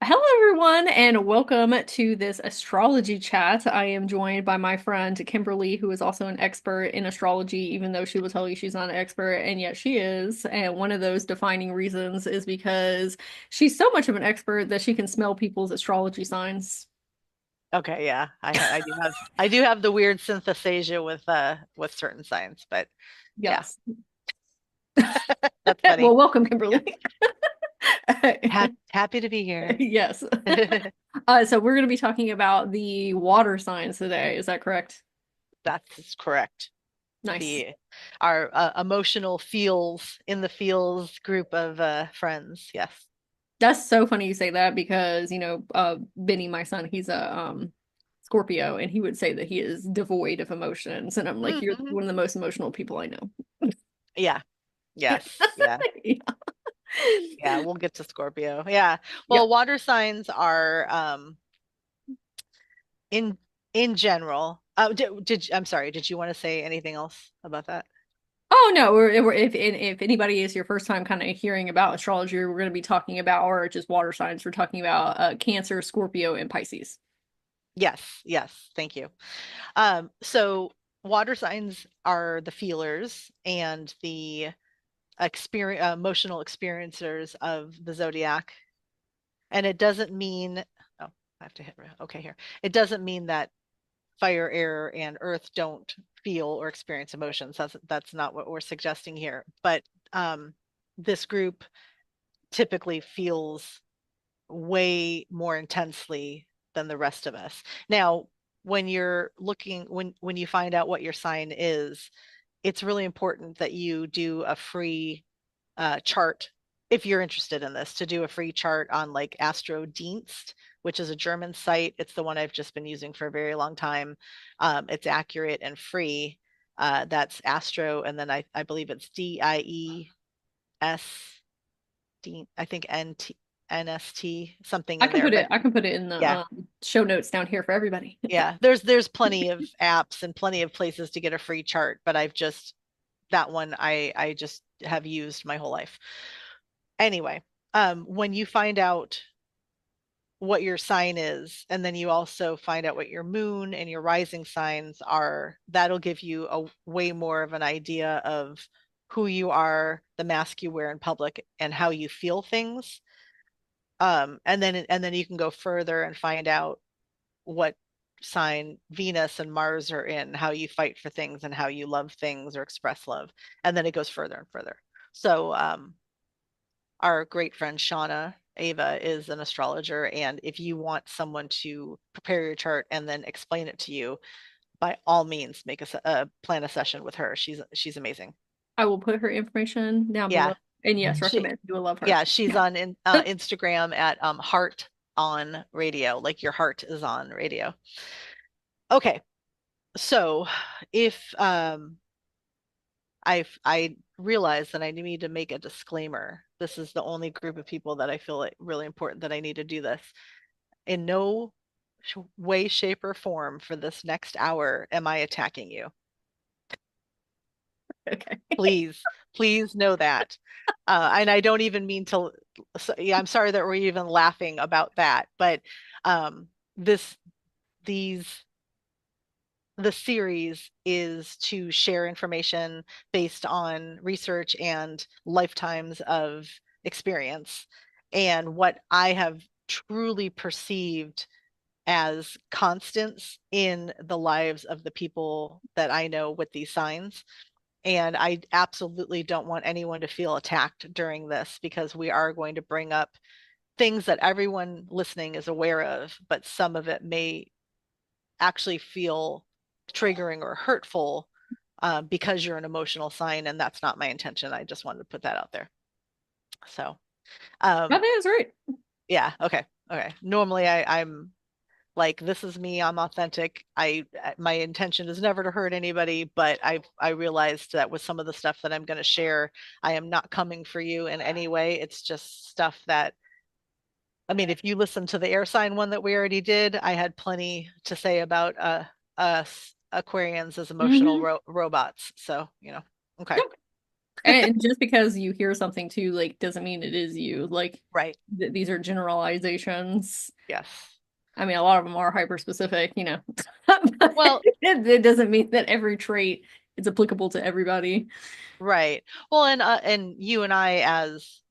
Hello, everyone, and welcome to this astrology chat. I am joined by my friend Kimberly, who is also an expert in astrology, even though she will tell you she's not an expert, and yet she is. And one of those defining reasons is because she's so much of an expert that she can smell people's astrology signs. Okay, yeah, I do have the weird synthesization with certain signs, but yeah, Yes. that's funny. Well, welcome, Yeah, Kimberly. happy to be here. Yes. So we're going to be talking about the water signs today. Is that correct? That's correct. Nice. The our emotional feels in the feels group of friends. Yes. That's so funny you say that because, Benny, my son, he's a Scorpio, and he would say that he is devoid of emotions. And I'm like, you're Hmm. one of the most emotional people I know. Yeah. Yes. Yeah. Yeah. Yeah. We'll get to Scorpio. Yeah. Well, Yep. water signs are in in general. I'm sorry. Did you want to say anything else about that? Oh no, if anybody is your first time kind of hearing about astrology, we're going to be talking about, or just water signs, we're talking about Cancer, Scorpio, and Pisces. Yes, yes, thank you. So water signs are the feelers and the emotional experiencers of the zodiac. And it doesn't mean, oh, I have to hit okay here. It doesn't mean that fire, air, and earth don't feel or experience emotions. That's not what we're suggesting here. But this group typically feels way more intensely than the rest of us. Now, when you're looking, when you find out what your sign is, it's really important that you do a free chart if you're interested in this, to do a free chart on like Astrodienst, which is a German site. It's the one I've just been using for a very long time. It's accurate and free. That's Astro, and then I believe it's I think NST, something I in can there. put it. But I can put it in the yeah, show notes down here for everybody. yeah, there's plenty of apps and plenty of places to get a free chart, but that one I just have used my whole life. Anyway, when you find out what your sign is, and then you also find out what your moon and your rising signs are, that'll give you a way more of an idea of who you are, the mask you wear in public, and how you feel things. And then you can go further and find out what sign Venus and Mars are in, how you fight for things and how you love things or express love. And then it goes further and further. So our great friend Shanna Ava is an astrologer, and if you want someone to prepare your chart and then explain it to you, by all means, make a plan a session with her. She's amazing. I will put her information down below. Yeah, And yes, she recommend. You will love her. yeah, she's on Instagram at Heart on Radio, like your heart is on radio. Okay, so if I realize that I need to make a disclaimer. This is the only group of people that I feel it really important that I need to do this. In no way, shape, or form for this next hour am I attacking you. Okay. Please, please know that. And I don't even mean to, so, yeah, I'm sorry that we're even laughing about that, but this, these, the series is to share information based on research and lifetimes of experience. And what I have truly perceived as constants in the lives of the people that I know with these signs. And I absolutely don't want anyone to feel attacked during this, because we are going to bring up things that everyone listening is aware of, but some of it may actually feel triggering or hurtful because you're an emotional sign, and that's not my intention. I just wanted to put that out there. So, I um, think that's right. yeah, okay, okay. Normally, I'm like, this is me. I'm authentic. My intention is never to hurt anybody, but I realized that with some of the stuff that I'm going to share, I am not coming for you in any way. It's just stuff that, I mean, if you listen to the air sign one that we already did, I had plenty to say about us Aquarians as emotional Hmm. robots. So, okay. And just because you hear something too, like, doesn't mean it is you. Like, Right. these are generalizations. Yes. I mean, a lot of them are hyper specific, you know, but Well, it doesn't mean that every trait is applicable to everybody. right. Well, and you and I as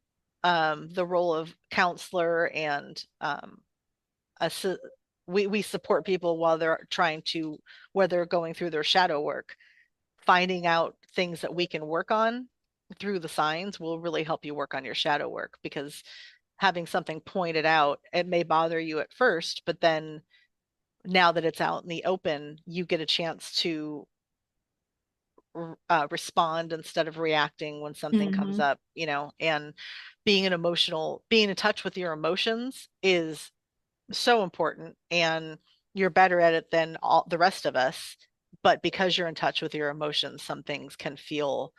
the role of counselor and assi- we support people while they're trying to where they're going through their shadow work. Finding out things that we can work on through the signs will really help you work on your shadow work because having something pointed out, it may bother you at first, but then now that it's out in the open, you get a chance to respond instead of reacting when something comes Hmm. up, you know, and being in touch with your emotions is so important. And you're better at it than all the rest of us. But because you're in touch with your emotions, some things can feel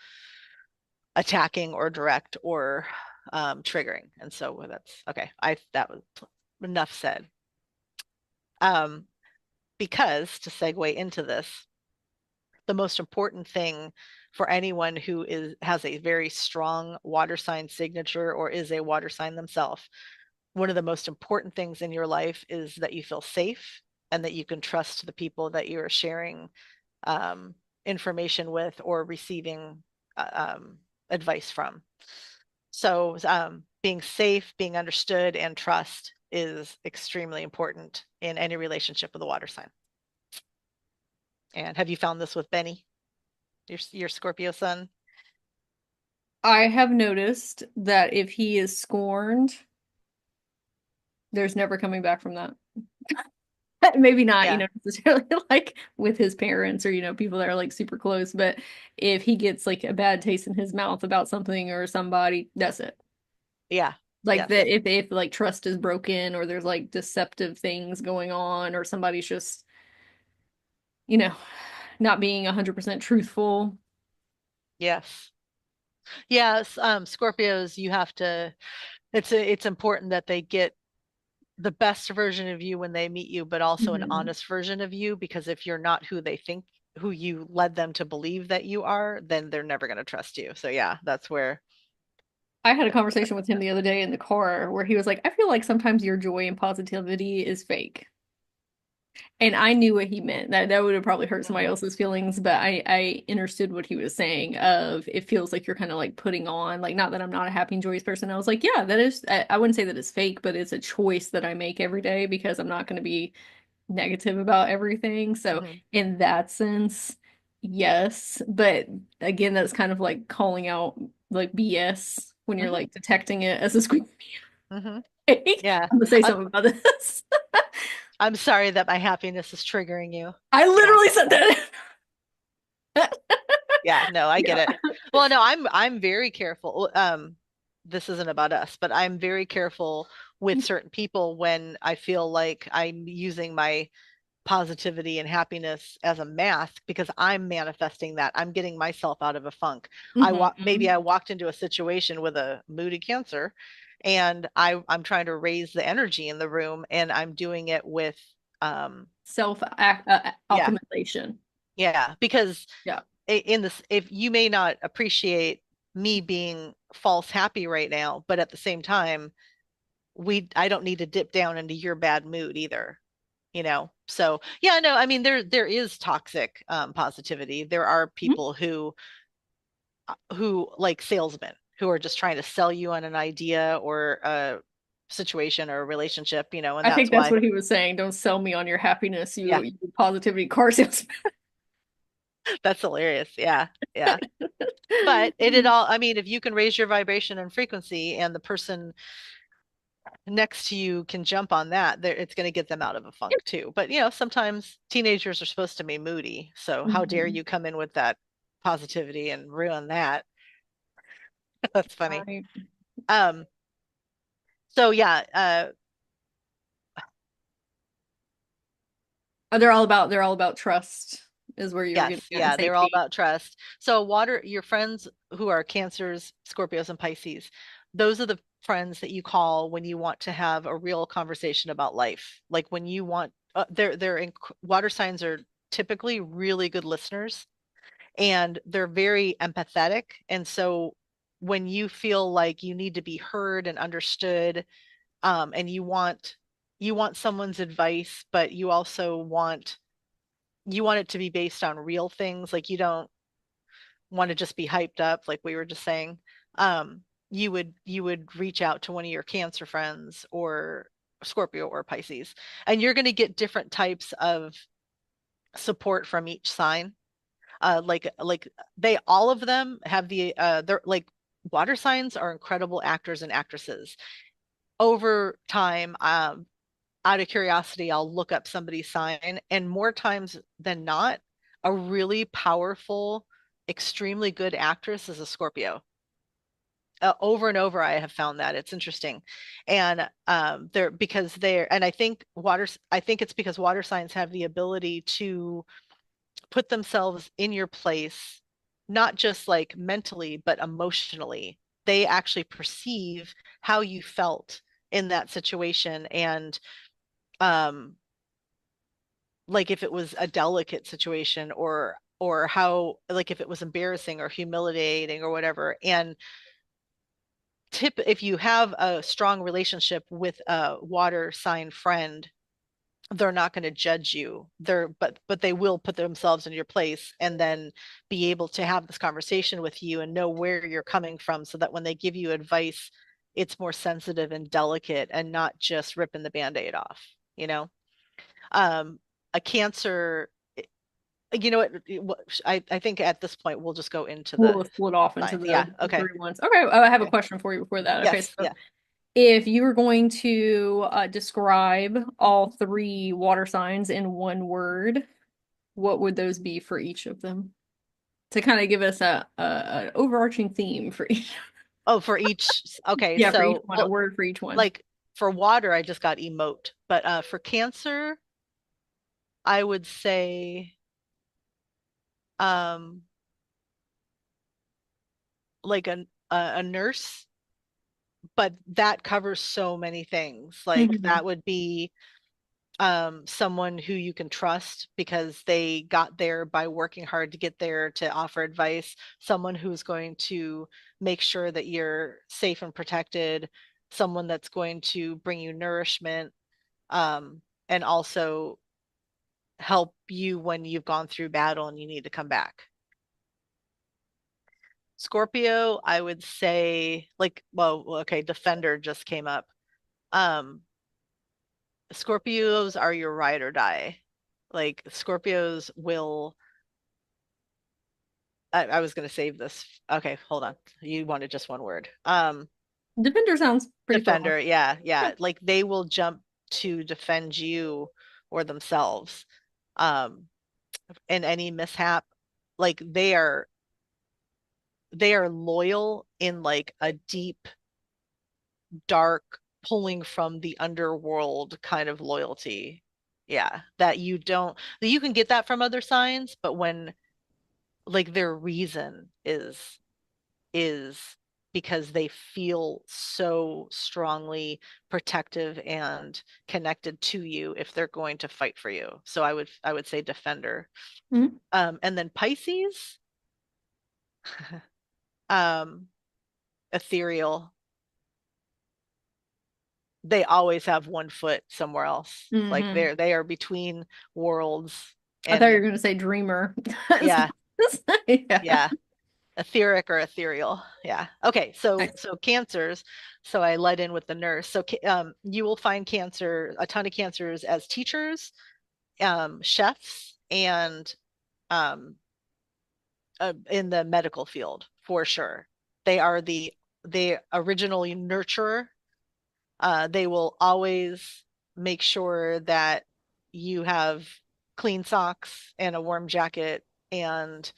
attacking or direct or triggering. And so that's okay. That was enough said. Um, because to segue into this, the most important thing for anyone who is has a very strong water sign signature or is a water sign themselves, one of the most important things in your life is that you feel safe and that you can trust the people that you are sharing um, information with or receiving advice from. So, being safe, being understood, and trust is extremely important in any relationship with a water sign. And have you found this with Benny, your Scorpio sun? I have noticed that if he is scorned, there's never coming back from that. Maybe not, you Yeah, know, necessarily like with his parents or, you know, people that are like super close, but if he gets like a bad taste in his mouth about something or somebody, that's it. yeah, Like yes, that if like trust is broken or there's like deceptive things going on or somebody's just, you know, not being 100% truthful. yes, yes. Scorpios, you have to. It's important that they get the best version of you when they meet you, but also an Mhm. honest version of you. Because if you're not who they think, who you led them to believe that you are, then they're never going to trust you. So yeah, that's where. I had a conversation with him the other day in the car where he was like, I feel like sometimes your joy and positivity is fake. And I knew what he meant. That would have probably hurt somebody Mhm, else's feelings, but I understood what he was saying of it feels like you're kind of like putting on, like not that I'm not a happy and joyous person. I was like, yeah, that is I wouldn't say that it's fake, but it's a choice that I make every day because I'm not going to be negative about everything. So mhm, in that sense, yes. But again, that's kind of like calling out like BS when you're mhm, like detecting it as a Scorpio. mhm. I'm Yeah, gonna say I'm something about this. I'm sorry that my happiness is triggering you. I Yeah, literally said that. yeah, no, I get Yeah. it. Well, no, I'm very careful. This isn't about us, but I'm very careful with certain people when I feel like I'm using my positivity and happiness as a mask because I'm manifesting that. I'm getting myself out of a funk. Maybe Hmm. I walked into a situation with a moody cancer and I'm trying to raise the energy in the room and I'm doing it with Self yeah, optimization. yeah, because Yeah. in this if you may not appreciate me being false happy right now, but at the same time, we I don't need to dip down into your bad mood either, you know. So yeah, no, I mean there is toxic positivity. There are Mhm. people who like salesmen who are just trying to sell you on an idea or a situation or a relationship, you know, and I that's think that's why what he was saying. Don't sell me on your happiness, yeah, you positivity car salesman. that's hilarious. Yeah, yeah. But it all, I mean, if you can raise your vibration and frequency and the person next to you can jump on that, there it's going to get them out of a funk too. But you know, sometimes teenagers are supposed to be moody, so how dare Mhm. you come in with that positivity and ruin that? That's funny. Right. Um, so yeah, They're all about trust is where you were getting yes, at and yeah, they're all safety. about trust. So your friends who are Cancers, Scorpios, and Pisces, those are the friends that you call when you want to have a real conversation about life. Like when you want, water signs are typically really good listeners and they're very empathetic. And so when you feel like you need to be heard and understood, and you want someone's advice, but you also want it to be based on real things. Like you don't want to just be hyped up, like we were just saying. You would reach out to one of your Cancer friends or Scorpio or Pisces, and you're going to get different types of support from each sign. Like they all of them have they're like water signs are incredible actors and actresses. Over time, out of curiosity, I'll look up somebody's sign, and more times than not, a really powerful, extremely good actress is a Scorpio. Over and over, I have found that it's interesting, and they're because they're, and I think it's because water signs have the ability to put themselves in your place, not just like mentally, but emotionally. They actually perceive how you felt in that situation, and um like if it was a delicate situation, or how, like if it was embarrassing or humiliating or whatever. And tip if you have a strong relationship with a water sign friend, they're not going to judge you. But they will put themselves in your place and then be able to have this conversation with you and know where you're coming from, so that when they give you advice, it's more sensitive and delicate and not just ripping the band-aid off, you know? Um, a Cancer, you know what, I think at this point we'll just go into the We'll split off into sign. Yeah, the okay. three ones. Okay, I have a Okay. question for you before that. Okay, Yes, so yeah. if you were going to describe all three water signs in one word, what would those be for each of them? To kind of give us an overarching theme for each. Oh, for each, okay, Yeah, for each so one, a well, word for each one. like for water, I just got emote, but for Cancer, I would say um like a nurse, but that covers so many things. Like Hmm. that would be someone who you can trust because they got there by working hard to get there to offer advice, someone who's going to make sure that you're safe and protected, someone that's going to bring you nourishment, and also help you when you've gone through battle and you need to come back. Scorpio, I would say, like, well, okay, Defender just came up. Um, Scorpios are your ride or die. Like Scorpios will, I was gonna save this. Okay, hold on. You wanted just one word. Defender sounds pretty broad. Defender, yeah, Yeah. yeah. Like they will jump to defend you or themselves. Um, in any mishap. Like they are loyal in like a deep, dark, pulling from the underworld kind of loyalty. Yeah, that you can get that from other signs, but when like their reason is because they feel so strongly protective and connected to you if they're going to fight for you. So I would say Defender. Mhm. And then Pisces, um, ethereal. They always have one foot somewhere else. Like Hmm. they are between worlds. I thought you were And going to say dreamer. yeah, Yeah. yeah, etheric or ethereal. Yeah. Okay, so Nice. so cancers. So I led in with the nurse. So you will find a ton of cancers as teachers, chefs, and um, in the medical field for sure. They are the original nurturer. They will always make sure that you have clean socks and a warm jacket, and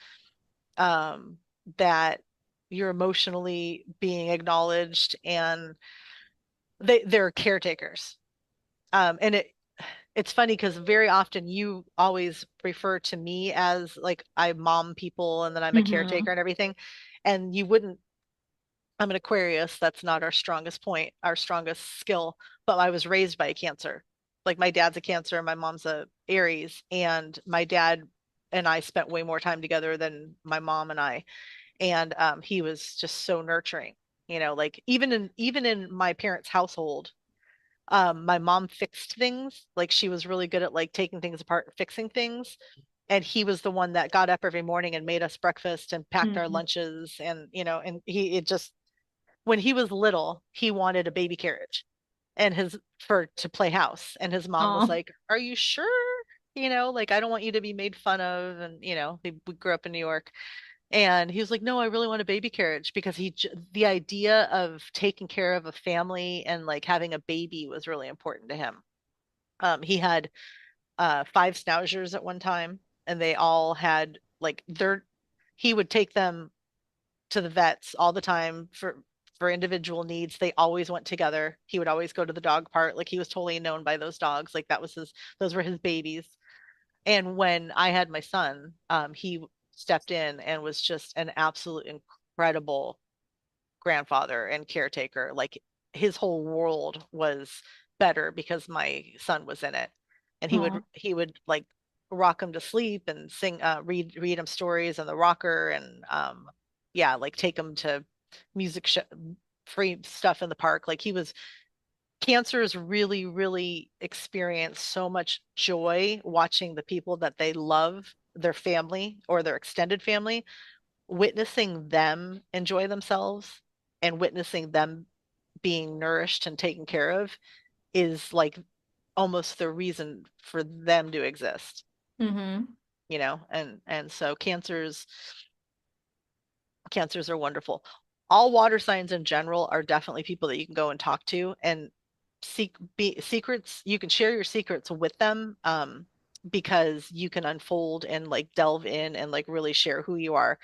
um, that you're emotionally being acknowledged, and they're caretakers. And it's funny because very often you always refer to me as like I mom people and then I'm a Hmm. caretaker and everything. And you wouldn't, I'm an Aquarius. That's not our strongest point, our strongest skill. But I was raised by a Cancer. Like my dad's a Cancer, my mom's a Aries, and my dad and I spent way more time together than my mom and I. And he was just so nurturing, like even in my parents' household, my mom fixed things. Like she was really good at like taking things apart and fixing things. And he was the one that got up every morning and made us breakfast and packed our Mm. lunches. And, and he, it just, when he was little, he wanted a baby carriage and to play house. And his mom was Oh. like, "Are you sure? Like I don't want you to be made fun of." And, we grew up in New York. And he was like, "No, I really want a baby carriage," because the idea of taking care of a family and like having a baby was really important to him. He had five schnauzers at one time, and they all had like he would take them to the vets all the time for individual needs. They always went together. He would always go to the dog park. Like he was totally known by those dogs. Like those were his babies. And when I had my son, he stepped in and was just an absolute incredible grandfather and caretaker. Like his whole world was better because my son was in it. And he would Oh. he would like rock him to sleep and sing read him stories in the rocker, and yeah, like take him to music show, free stuff in the park. Like he was Cancers really, really experience so much joy watching the people that they love, their family or their extended family, witnessing them enjoy themselves and witnessing them being nourished and taken care of is like almost the reason for them to exist, Mm-hmm. and so cancers are wonderful. All water signs in general are definitely people that you can go and talk to and secrets. You can share your secrets with them, because you can unfold and like delve in and like really share who you are.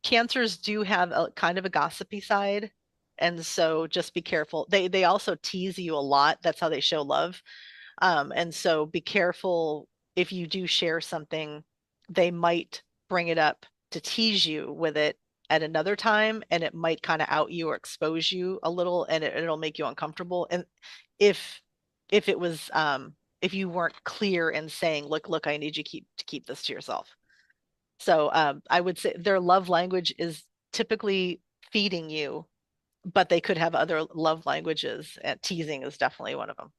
Cancers do have a kind of a gossipy side, and so just be careful. They also tease you a lot. That's how they show love. And so be careful if you do share something, they might bring it up to tease you with it at another time, and it might kind of out you or expose you a little, and it'll make you uncomfortable. And if if it was if you weren't clear in saying, look, I need you to keep this to yourself. So I would say their love language is typically feeding you, but they could have other love languages, and teasing is definitely one of them.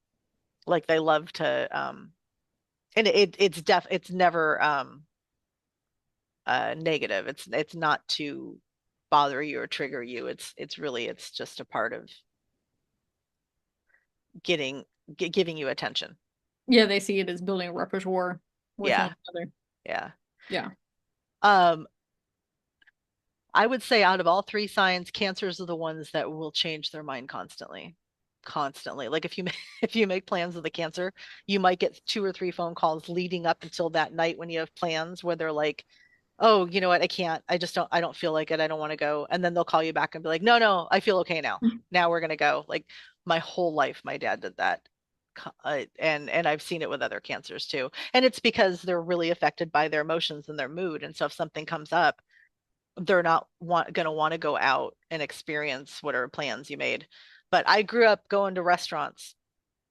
Like they love to and it's never negative. It's not to bother you or trigger you. It's just a part of giving you attention. Yeah, they see it as building a repertoire with one Yeah, another. yeah. Yeah. um I would say out of all three signs, cancers are the ones that will change their mind constantly. Like if you if you make plans with a cancer, you might get two or three phone calls leading up until that night when you have plans where they're like, "Oh, you know what? I can't. I don't feel like it. I don't want to go." And then they'll call you back and be like, "No, no, I feel okay now. Now we're gonna go." Like my whole life, my dad did that. And I've seen it with other cancers too. And it's because they're really affected by their emotions and their mood. And so if something comes up, they're not going to want to go out and experience whatever plans you made. But I grew up going to restaurants,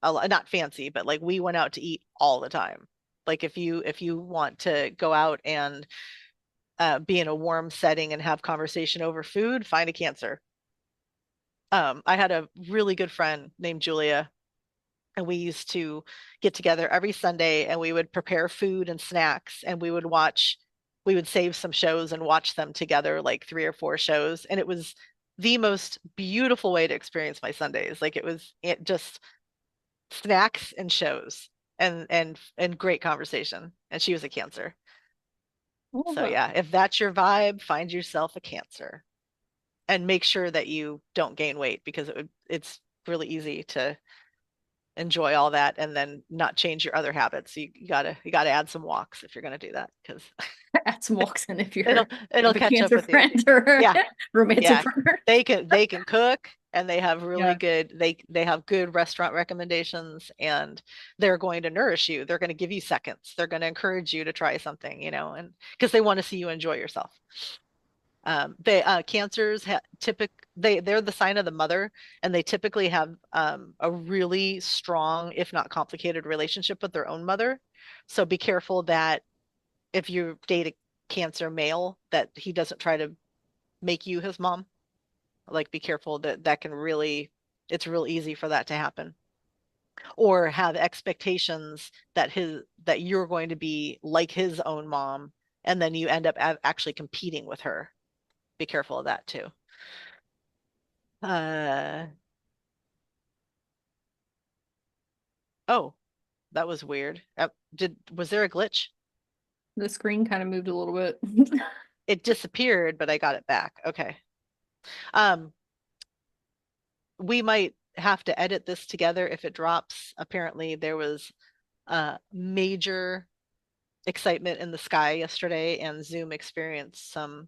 not fancy, but like we went out to eat all the time. Like if you want to go out and be in a warm setting and have conversation over food, find a cancer. I had a really good friend named Julia, and we used to get together every Sunday and we would prepare food and snacks, and we would save some shows and watch them together, like three or four shows. And it was the most beautiful way to experience my Sundays. Like it just snacks and shows and great conversation. And she was a Cancer. I love So that. yeah, if that's your vibe, find yourself a Cancer and make sure that you don't gain weight, because it's really easy to enjoy all that and then not change your other habits. You gotta add some walks if you're gonna do that, because Add some walks in if it'll you're it'll with a catch up cancer with you. friend or Yeah, romantic yeah. partner. They can cook, and they have really Yeah. good they have good restaurant recommendations, and they're going to nourish you. They're going to give you seconds. They're going to encourage you to try something, and because they want to see you enjoy yourself. They cancers they're the sign of the mother, and they typically have a really strong, if not complicated, relationship with their own mother. So be careful that if you date a Cancer male, that he doesn't try to make you his mom. Like, be careful that that can really, it's real easy for that to happen. Or have expectations that you're going to be like his own mom, and then you end up actually competing with her. Be careful of that too. Uh, oh, that was weird. Was there a glitch? The screen kind of moved a little bit. It disappeared, but I got it back. Okay. Um, we might have to edit this together if it drops. Apparently, there was major excitement in the sky yesterday, and Zoom experienced some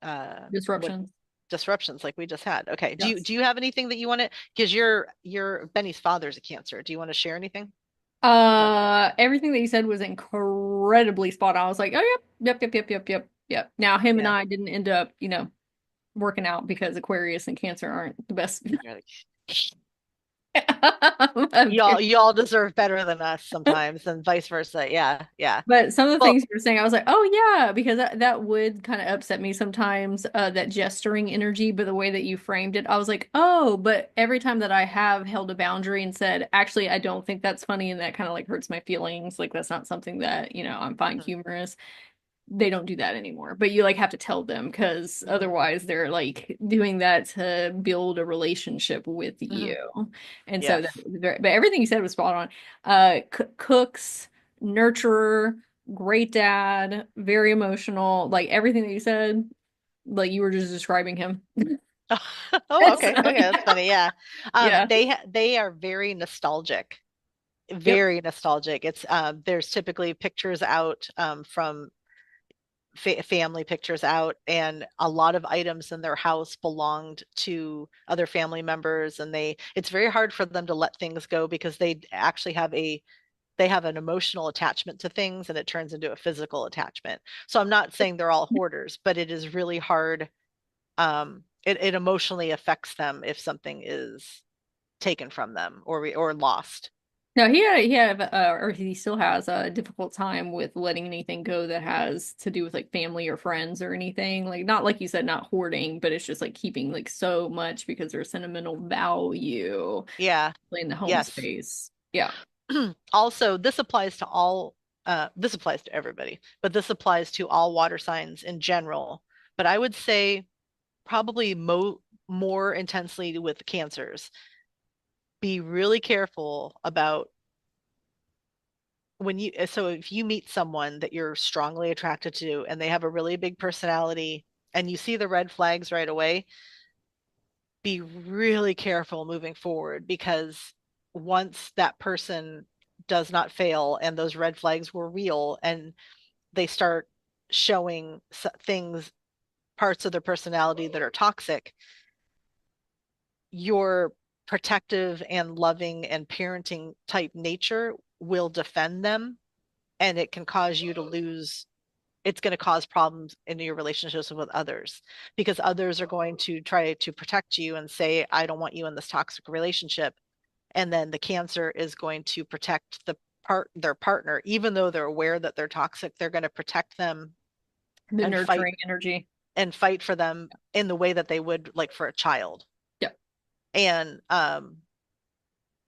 what Disruptions. disruptions like we just had. Okay. Yes. Do you have anything that you want to, because your Benny's father's a Cancer. Do you want to share anything? Everything that you said was incredibly spot on. I was like, oh, yep. Now, him and Yeah. I didn't end up, working out because Aquarius and Cancer aren't the best. You're like, y'all deserve better than us sometimes, and vice versa. Yeah, yeah. But some of the Well, things you were saying, I was like, oh yeah, because that would kind of upset me sometimes, that gesturing energy, but the way that you framed it, I was like, oh, but every time that I have held a boundary and said, actually, I don't think that's funny, and that kind of like hurts my feelings, like that's not something that, I find mhm, humorous. They don't do that anymore. But you like have to tell them because mhm, otherwise they're like doing that to build a relationship with mhm. you. And so that Yes. but everything you said was spot on. Cooks, nurturer, great dad, very emotional, like everything that you said, like you were just describing him. Oh, So okay. Okay, that's yeah. funny. Yeah. Yeah. They are very nostalgic. Yep. Very nostalgic. It's there's typically pictures out from family pictures out, and a lot of items in their house belonged to other family members, and it's very hard for them to let things go because they actually they have an emotional attachment to things, and it turns into a physical attachment. So I'm not saying they're all hoarders, but it is really hard. It emotionally affects them if something is taken from them or lost. No, or he still has a difficult time with letting anything go that has to do with like family or friends or anything. Like not like you said, not hoarding, but it's just like keeping like so much because there's sentimental value Yeah. in the home Yes. space. Yeah. Also, this applies to everybody, but this applies to all water signs in general. But I would say probably more intensely with cancers. Be really careful about so if you meet someone that you're strongly attracted to and they have a really big personality and you see the red flags right away, be really careful moving forward, because once that person does not fail and those red flags were real and they start showing things, parts of their personality that are toxic, your protective and loving and parenting type nature will defend them, and it can cause you to lose, it's going to cause problems in your relationships with others, because others are going to try to protect you and say, I don't want you in this toxic relationship. And then the Cancer is going to protect their partner, even though they're aware that they're toxic, they're going to protect them The and fight nurturing energy. for them in the way that they would like for a child. Yeah. And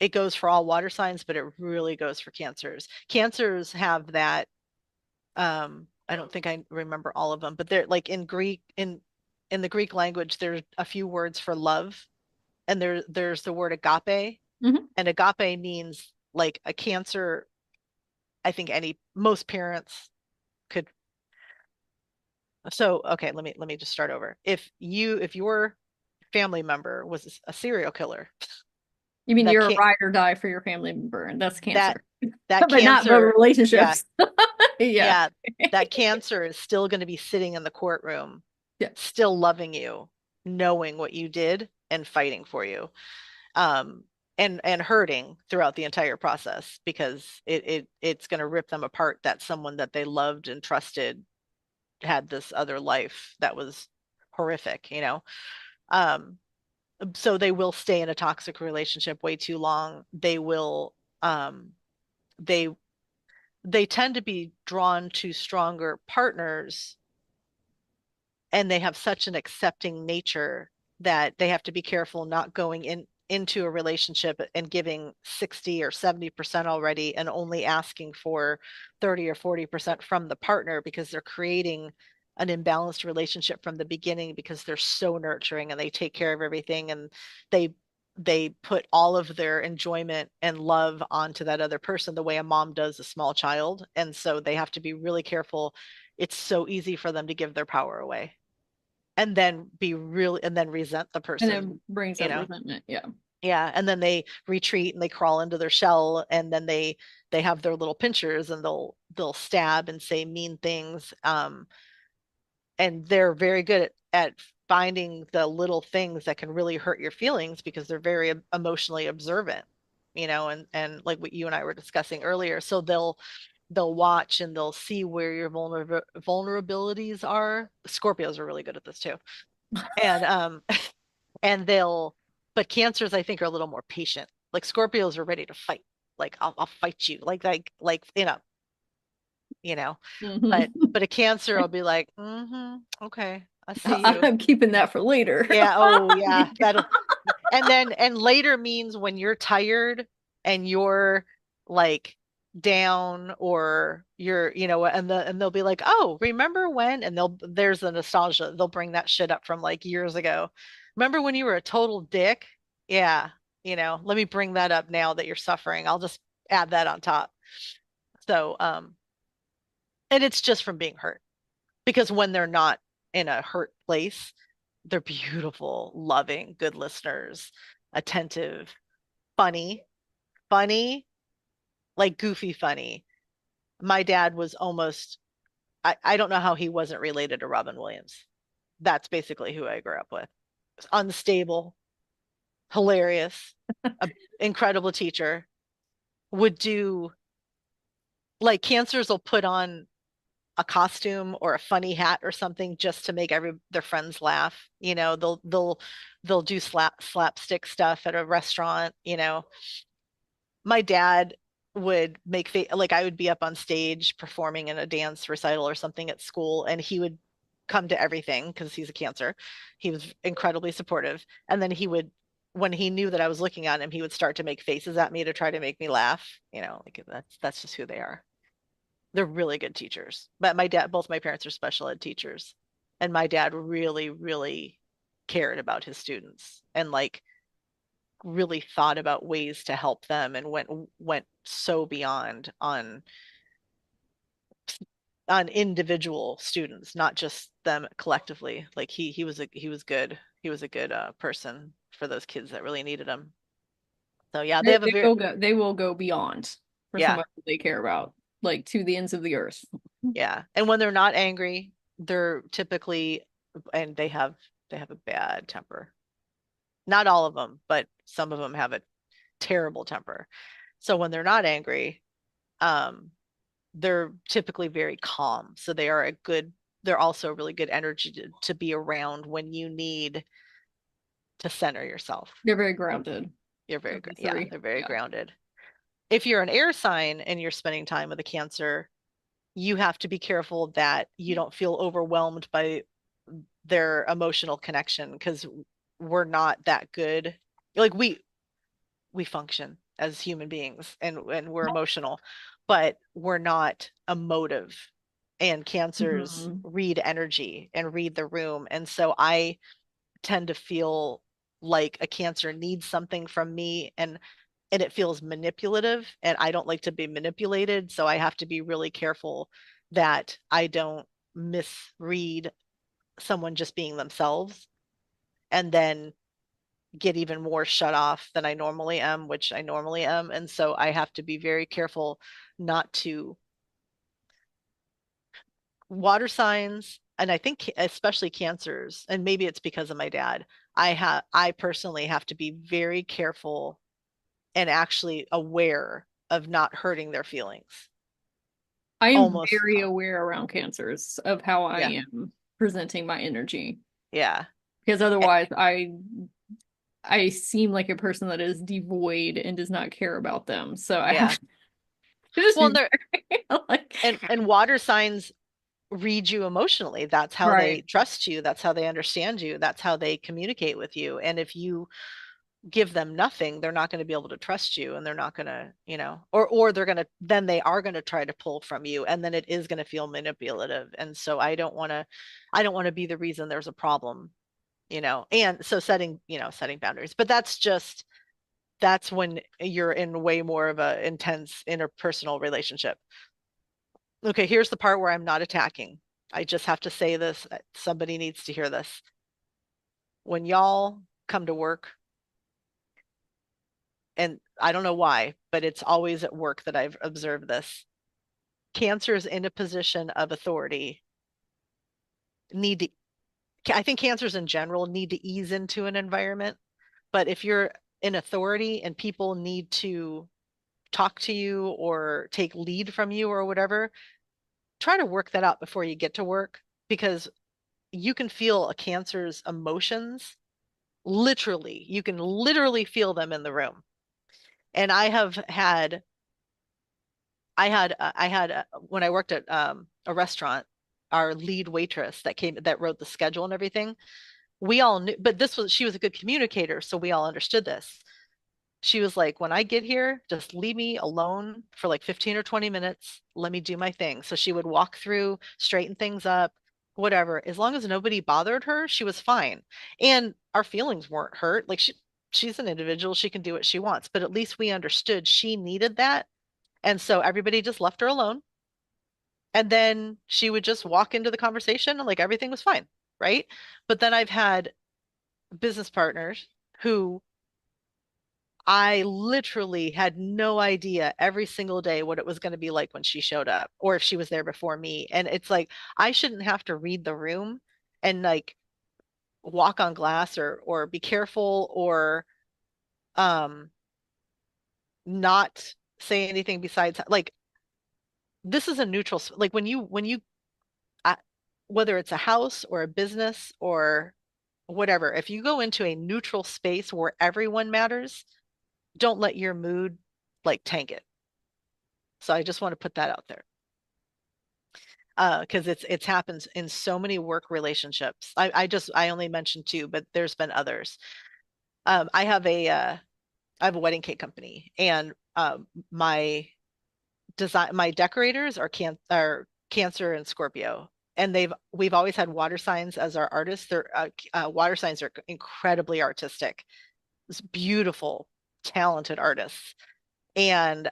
it goes for all water signs, but it really goes for Cancers. Cancers have that, I don't think I remember all of them, but they're like in Greek, in the Greek language, there's a few words for love, and there's the word agape, Hmm. and agape means like a Cancer. I think most parents could. So okay, let me just start over. If your family member was a serial killer, You mean that you're a can't ride or die for your family member, and that's that Cancer. that But not the Cancer, yeah, relationships. Yeah. yeah, that Cancer is still going to be sitting in the courtroom, Yeah. still loving you, knowing what you did and fighting for you, um, and hurting throughout the entire process, because it's going to rip them apart that someone that they loved and trusted had this other life that was horrific, you know. Um, so they will stay in a toxic relationship way too long. They will, they they tend to be drawn to stronger partners, and they have such an accepting nature that they have to be careful not going into a relationship and giving 60 or 70% already and only asking for 30 or 40% from the partner, because they're creating an imbalanced relationship from the beginning, because they're so nurturing and they take care of everything, and they they put all of their enjoyment and love onto that other person the way a mom does a small child. And so they have to be really careful. It's so easy for them to give their power away and then be really and then resent the And person, it brings you up know. resentment. Yeah. Yeah, and then they retreat and they crawl into their shell, and then they have their little pinchers, and they'll stab and say mean things. And they're very good at finding the little things that can really hurt your feelings, because they're very emotionally observant, and like what you and I were discussing earlier. So they'll watch and they'll see where your vulnerabilities are. Scorpios are really good at this too. And and they'll but cancers, I think, are a little more patient. Like Scorpios are ready to fight. Like I'll fight you. Like Hmm. but a cancer will be like, okay, I see you. I'm keeping that for later. Yeah, oh yeah, Yeah. that'll and later means when you're tired and you're like down, or and they'll be like, "Oh, remember when?" And there's the nostalgia. They'll bring that shit up from like years ago. Remember when you were a total dick? Yeah, let me bring that up now that you're suffering. I'll just add that on top. So, and it's just from being hurt, because when they're not in a hurt place, they're beautiful, loving, good listeners, attentive, funny, funny, like goofy funny. My dad was almost, I don't know how he wasn't related to Robin Williams. That's basically who I grew up with. Unstable, hilarious, a incredible teacher, would do like cancers will put on a costume or a funny hat or something just to make their friends laugh. They'll do slapstick stuff at a restaurant. My dad would like I would be up on stage performing in a dance recital or something at school, and he would come to everything because he's a cancer. He was incredibly supportive, and then when he knew that I was looking at him, he would start to make faces at me to try to make me laugh. Like that's just who they are. They're really good teachers. But both my parents are special ed teachers, and my dad really, really cared about his students, and like really thought about ways to help them, and went so beyond on individual students, not just them collectively. Like he was a good person for those kids that really needed him. So yeah, they have a very They will go beyond for yeah, somebody that they care about, like to the ends of the earth. yeah. And when they're not angry, they're typically and they have a bad temper. Not all of them, but some of them have a terrible temper. So when they're not angry, um, they're typically very calm. So they're also a really good energy to be around when you need to center yourself. They're very grounded You're of the yeah, three. they're very Yeah. grounded. If you're an air sign and you're spending time with a Cancer, you have to be careful that you don't feel overwhelmed by their emotional connection, because we're not that good. Like we function as human beings, and we're emotional, but we're not emotive. And cancers Mhm. read energy and read the room. And so I tend to feel like a cancer needs something from me, and it feels manipulative, and I don't like to be manipulated, so I have to be really careful that I don't misread someone just being themselves, and then get even more shut off than I normally am, which I normally am. And so I have to be very careful not to water signs. And I think especially cancers, and maybe it's because of my dad, I personally have to be very careful and actually aware of not hurting their feelings. I am Almost, very aware around cancers of how I yeah, am presenting my energy yeah, because eh, otherwise I seem like a person that is devoid and does not care about them. So I have yeah. It just Well, seems like and water signs read you emotionally. That's how they right. trust you. That's how they understand you. That's how they communicate with you. And if you give them nothing, they're not going to be able to trust you, and they're not going to, or they're going to, then they are going to try to pull from you, and then it is going to feel manipulative. And so I don't want to be the reason there's a problem, And so setting boundaries. But that's when you're in way more of a intense interpersonal relationship. Okay, here's the part where I'm not attacking. I just have to say this. Somebody needs to hear this. When y'all come to work, and I don't know why, but it's always at work that I've observed this. Cancers in a position of authority need to, I think cancers in general need to ease into an environment. But if you're in authority and people need to talk to you or take lead from you or whatever, try to work that out before you get to work, because you can feel a cancer's emotions. Literally, you can literally feel them in the room. And I had when I worked at a restaurant, our lead waitress that wrote the schedule and everything. We all knew, but she was a good communicator, so we all understood this. She was like, when I get here, just leave me alone for like 15 or 20 minutes. Let me do my thing. So she would walk through, straighten things up, whatever. As long as nobody bothered her, she was fine. And our feelings weren't hurt. Like she's an individual, she can do what she wants, but at least we understood she needed that. And so everybody just left her alone. And then she would just walk into the conversation and like everything was fine, right? But then I've had business partners who I literally had no idea every single day what it was going to be like when she showed up or if she was there before me. And it's like I shouldn't have to read the room and like walk on glass or be careful or um not say anything besides like this is a neutral like when you uh, whether it's a house or a business or whatever, if you go into a neutral space where everyone matters, don't let your mood like tank it. So I just want to put that out there. Because it's happened in so many work relationships. I only mentioned two, but there's been others. Um, I have a uh, I have a wedding cake company, and my decorators are Cancer and Scorpio, and we've always had water signs as our artists. Water signs are incredibly artistic. It's beautiful, talented artists, and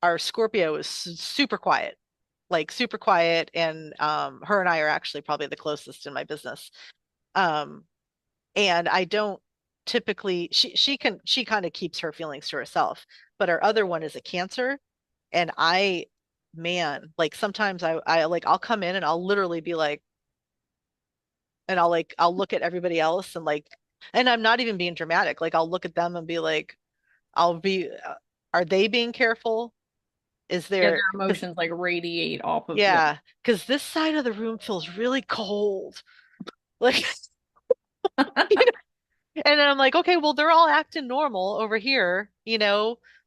our Scorpio is super quiet, like super quiet, and her and I are actually probably the closest in my business. Um, and I don't typically she kind of keeps her feelings to herself, but our other one is a Cancer, and man, like sometimes I like I'll come in and I'll literally be like, and I'll look at everybody else and like, and I'm not even being dramatic. Like I'll look at them and be like, are they being careful? Is Yeah, their there, because emotions like radiate off of them. yeah, because this side of the room feels really cold. Like, and I'm like, okay, well, they're all acting normal over here,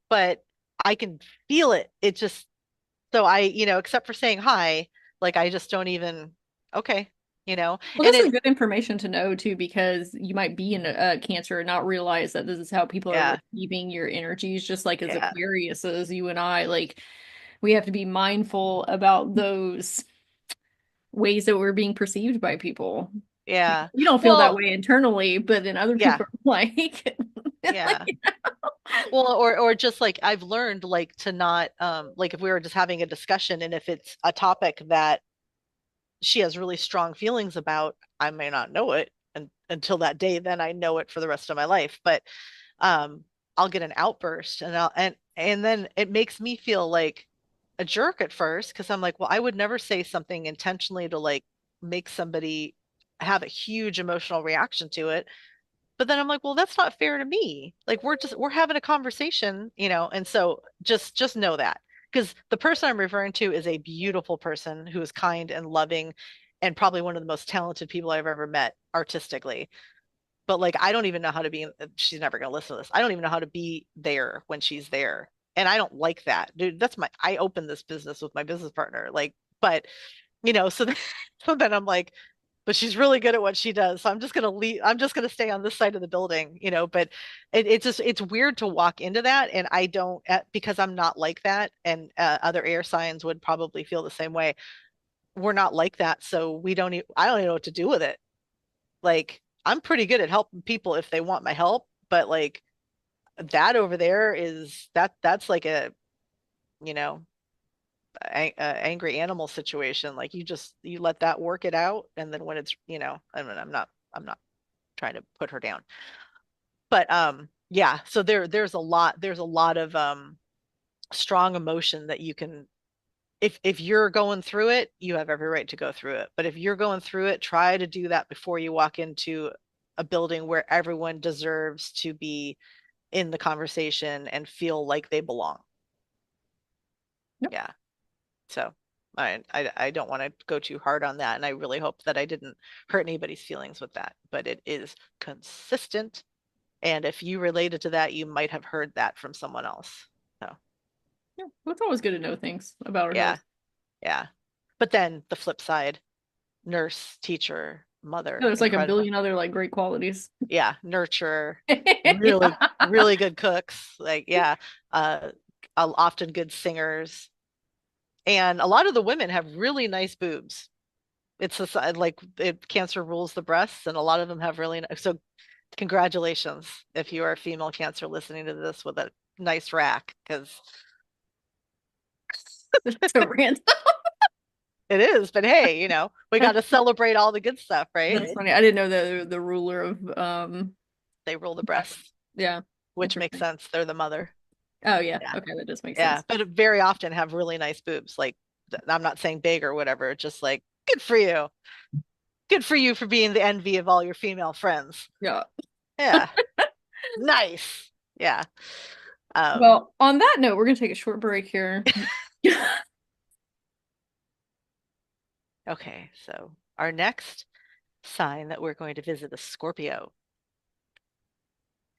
but I can feel it. It just, so except for saying hi, like I just don't even, okay, Well, and this is it, good information to know too, because you might be in a Cancer and not realize that this is how people are yeah, receiving your energies, just like as yeah, Aquarius is, you and I, like we have to be mindful about those ways that we're being perceived by people. yeah. You don't feel that Well, way internally, but then other yeah, people are like, yeah. like, Well, or just like I've learned like to not like if we were just having a discussion and if it's a topic that she has really strong feelings about, I may not know it until that day, then I know it for the rest of my life. But um I'll get an outburst and then it makes me feel like a jerk at first because I'm like, well, I would never say something intentionally to like make somebody have a huge emotional reaction to it. But then I'm like, well, that's not fair to me. Like we're having a conversation, and so just know that. Because the person I'm referring to is a beautiful person who is kind and loving and probably one of the most talented people I've ever met artistically. But like I don't even know how to be she's never gonna listen to this. I don't even know how to be there when she's there. And I don't like that. Dude, I opened this business with my business partner. Like, but so then, so then I'm like, but she's really good at what she does. So I'm just gonna leave. I'm just gonna stay on this side of the building, but it's weird to walk into that. And I don't, because I'm not like that. And other air signs would probably feel the same way. We're not like that. So I don't even know what to do with it. Like, I'm pretty good at helping people if they want my help, but like that over there that's like a, you know, angry animal situation. Like you let that work it out, and then when it's, I mean, I'm not trying to put her down, but yeah. So there's a lot of strong emotion that you can, if you're going through it, you have every right to go through it. But if you're going through it, try to do that before you walk into a building where everyone deserves to be in the conversation and feel like they belong. Yep. Yeah. So I don't want to go too hard on that. And I really hope that I didn't hurt anybody's feelings with that. But it is consistent. And if you related to that, you might have heard that from someone else. So Yeah. Well, it's always good to know things about yeah, ourselves. yeah. But then the flip side, nurse, teacher, Yeah, mother, there's like a incredible. billion other like great qualities. Yeah, nurturer, really, Yeah. really good cooks. Like, yeah, uh, often good singers. And a lot of the women have really nice boobs. It's like cancer rules the breasts, and a lot of them have really nice. So congratulations if you are a female cancer listening to this with a nice rack, because So random. it is. But hey, we got to celebrate all the good stuff, right? That's funny. I didn't know that the ruler of They rule the breasts, yeah. which makes Interesting. sense. They're the mother. Oh yeah. Yeah, Okay, that does make yeah. sense. But very often have really nice boobs. Like, I'm not saying big or whatever. Just like, good for you. Good for you for being the envy of all your female friends. Yeah. Yeah, nice. Yeah. Um, Well, on that note, we're gonna take a short break here. okay, so our next sign that we're going to visit is Scorpio.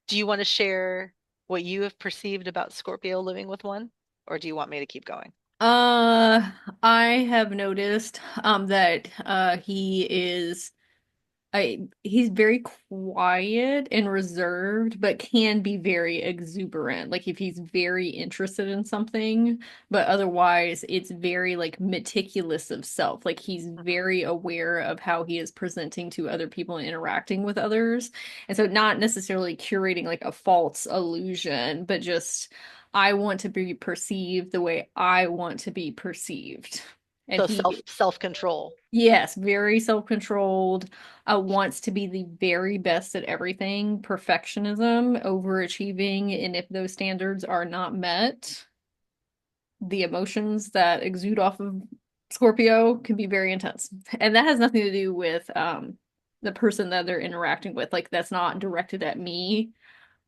Do you want to share what you have perceived about Scorpio living with one, or do you want me to keep going? Uh, I have noticed that he is he's very quiet and reserved, but can be very exuberant. Like if he's very interested in something, but otherwise it's very like meticulous of self. Like he's Mhm. very aware of how he is presenting to other people and interacting with others. And so not necessarily curating like a false illusion, but just I want to be perceived the way I want to be perceived. And So he self-control. yes, very self-controlled, wants to be the very best at everything, perfectionism, overachieving, and if those standards are not met, the emotions that exude off of Scorpio can be very intense. And that has nothing to do with the person that they're interacting with. Like that's not directed at me,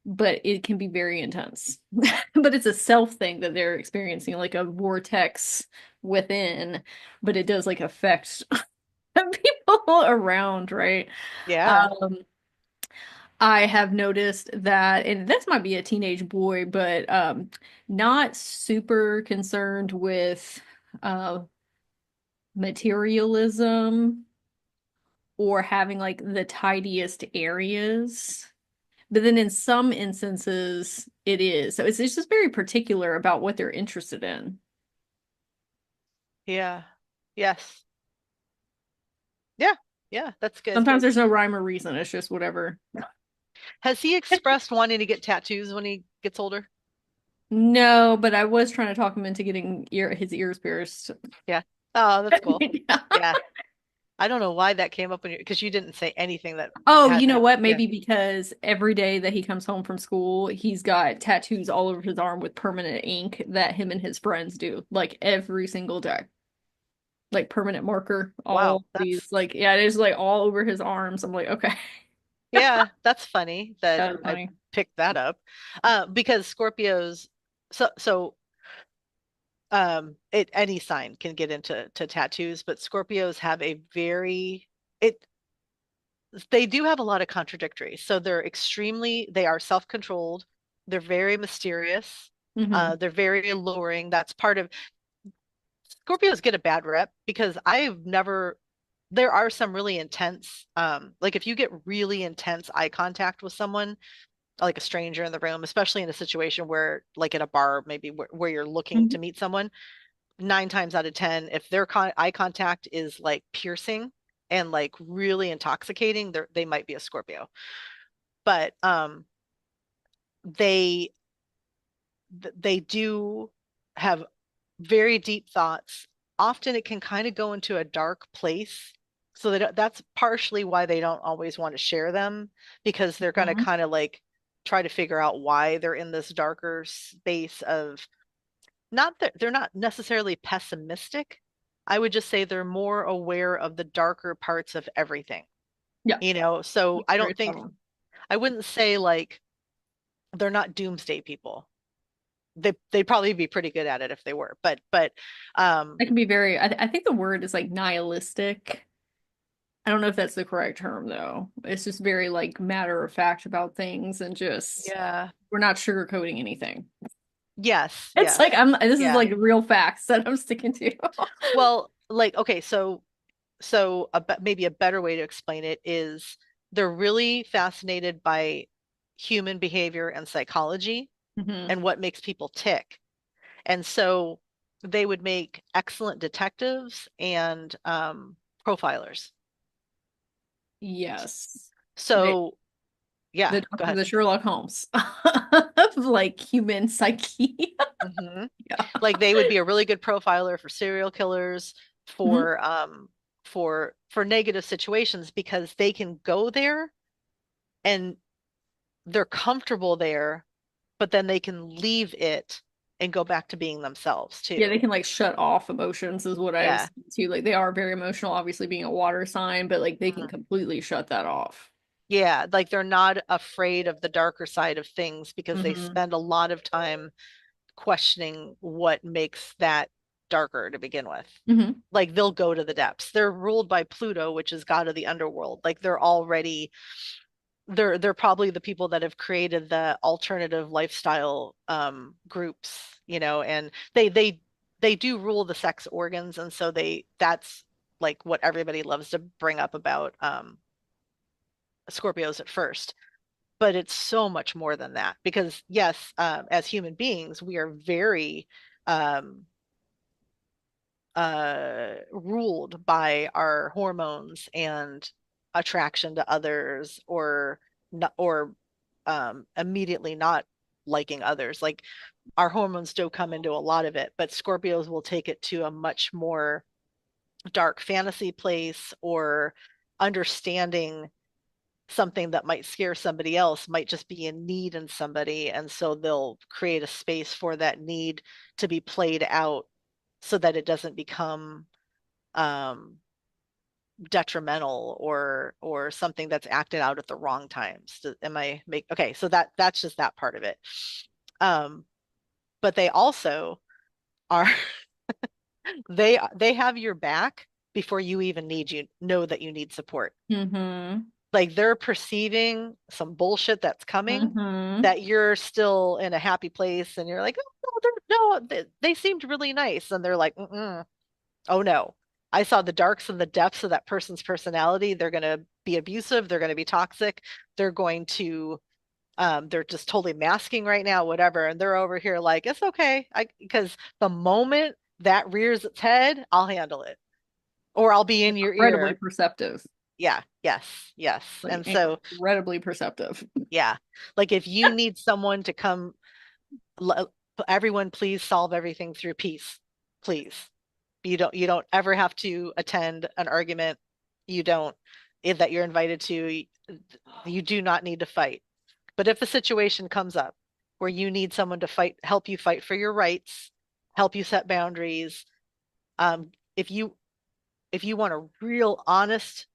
but it can be very intense. But it's a self thing that they're experiencing, like a vortex within, but it does like affect people around, right? Yeah. Um, I have noticed that, and this might be a teenage boy, but not super concerned with uh materialism or having like the tidiest areas. But then in some instances it is. So it's just very particular about what they're interested in. Yeah. Yes. Yeah. Yeah, that's good. Sometimes there's no rhyme or reason. It's just whatever. Has he expressed wanting to get tattoos when he gets older? No, but I was trying to talk him into getting his ears pierced. Yeah. Oh, that's cool. Yeah. Yeah. I don't know why that came up because you didn't say anything that Oh, had you know that. what? Yeah. Maybe because every day that he comes home from school, he's got tattoos all over his arm with permanent ink that him and his friends do, like every single day. Like permanent marker, Wow. all these, like, yeah, it is like all over his arms. I'm like, okay, Yeah, that's funny that that's I funny. picked that up. Because Scorpios, so any sign can get into tattoos, but Scorpios have a very it they do have a lot of contradictory. So they are self-controlled, they're very mysterious, Hmm. They're very alluring. That's part of Scorpios get a bad rep because there are some really intense, like if you get really intense eye contact with someone, like a stranger in the room, especially in a situation where, like at a bar, maybe where you're looking to Hmm. meet someone, 9 times out of 10, if their eye contact is like piercing and like really intoxicating, they might be a Scorpio. But they they do have very deep thoughts. Often it can kind of go into a dark place. So that's partially why they don't always want to share them, because they're going to Hmm. kind of like try to figure out why they're in this darker space of, not that they're not necessarily pessimistic. I would just say they're more aware of the darker parts of everything, Yeah, So that's I very don't think, subtle. I wouldn't say like they're not doomsday people. They'd probably be pretty good at it if they were, but um That can be very, I think the word is like nihilistic. I don't know if that's the correct term though. It's just very like matter of fact about things and just yeah, we're not sugarcoating anything. yes, It's yes, like this is yeah. like real facts that I'm sticking to. Well, like, okay, so maybe a better way to explain it is they're really fascinated by human behavior and psychology Hmm. and what makes people tick. And so they would make excellent detectives and profilers. Yes. They, So yeah, go ahead. the Sherlock Holmes of like human psyche. Hmm. Yeah. Like they would be a really good profiler for serial killers, Hmm. for negative situations, because they can go there and they're comfortable there, but then they can leave it and go back to being themselves Yeah, they too. can like shut off emotions is what I was Yeah. too. Like they are very emotional, obviously being a water sign, but like they can Mhm. completely shut that off. Yeah, like they're not afraid of the darker side of things because they Hmm. spend a lot of time questioning what makes that darker to begin with. Hmm. Like they'll go to the depths. They're ruled by Pluto, which is god of the underworld. Like they're probably the people that have created the alternative lifestyle groups, and they do rule the sex organs, and so that's like what everybody loves to bring up about Scorpios at first. But it's so much more than that, because yes, as human beings, we are very um, ruled by our hormones and attraction to others, or not, or immediately not liking others. Like our hormones do come into a lot of it, but Scorpios will take it to a much more dark fantasy place, or understanding something that might scare somebody else might just be a need in somebody, and so they'll create a space for that need to be played out so that it doesn't become um detrimental, or something that's acted out at the wrong times. Am I make okay, so that's just that part of it. um but they also are they have your back before you even know that you need support. Hmm. Like they're perceiving some bullshit that's coming, Hmm. that you're still in a happy place, and you're like, oh no, they seemed really nice, and they're like, mm-mm. Oh no, I saw the darks and the depths of that person's personality. They're going to be abusive. They're going to be toxic. They're going to, they're just totally masking right now, whatever. And they're over here like, it's okay. Because the moment that rears its head, I'll handle it, or I'll be in your Incredibly ear. perceptive. Yeah, yes, yes. Like And so, incredibly perceptive. yeah, like if you need someone to come, everyone, please solve everything through peace, please. You don't ever have to attend an argument. You don't, if that you're invited to, you do not need to fight. But if a situation comes up where you need someone to help you fight for your rights, help you set boundaries, um, if you want a real honest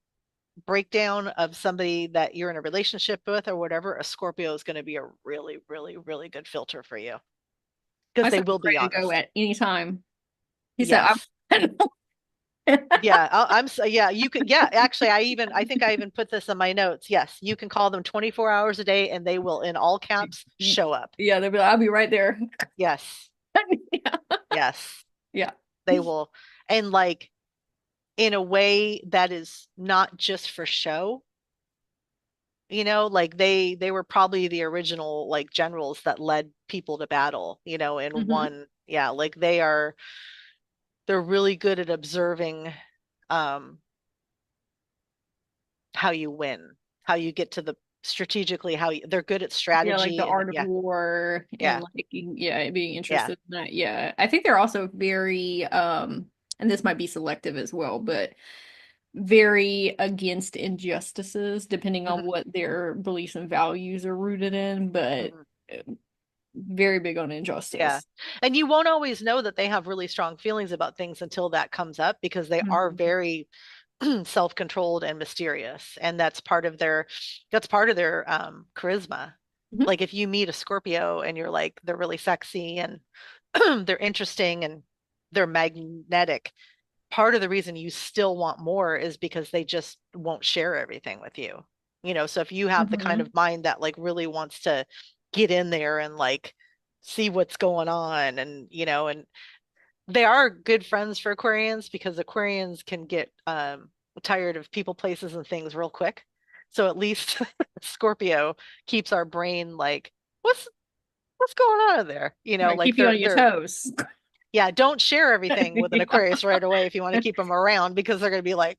breakdown of somebody that you're in a relationship with or whatever, a Scorpio is going to be a really, really, really good filter for you, because My they son's will be ready to go honest. at any time. He said, Yes. I'm Yeah, I'm so, yeah, you could, yeah, actually, I think I even put this in my notes. Yes, you can call them 24 hours a day and they will, in all caps, show up. Yeah, they'll be like, I'll be right there. Yes, Yeah. yes, Yeah. they will. And like in a way that is not just for show, like they were probably the original like generals that led people to battle, in Hmm. one, yeah, like they're really good at observing um how you win, how you get to the strategically they're good at Yeah, like the strategy and art of yeah, war and yeah, like yeah, being yeah. interested in that. Yeah. I think they're also very and this might be selective as well, but very against injustices depending on Hmm. what their beliefs and values are rooted in, but Hmm. uh, very big on Yeah. injustice. And you won't always know that they have really strong feelings about things until that comes up because they are Mhm. very self-controlled and mysterious. And that's part of their charisma. Mhm. Like if you meet a Scorpio and you're like, they're really sexy and they're interesting and they're magnetic, part of the reason you still want more is because they just won't share everything with you. So if you have the kind Mhm. of mind that like really wants to get in there and like see what's going on and they are good friends for Aquarians because Aquarians can get tired of people, places, and things real quick. So at least Scorpio keeps our brain like, what's what's going on in there? Right, Like keep you they're on your they're toes. yeah, don't share everything with an Yeah. Aquarius right away if you want to keep them around because they're going to be like,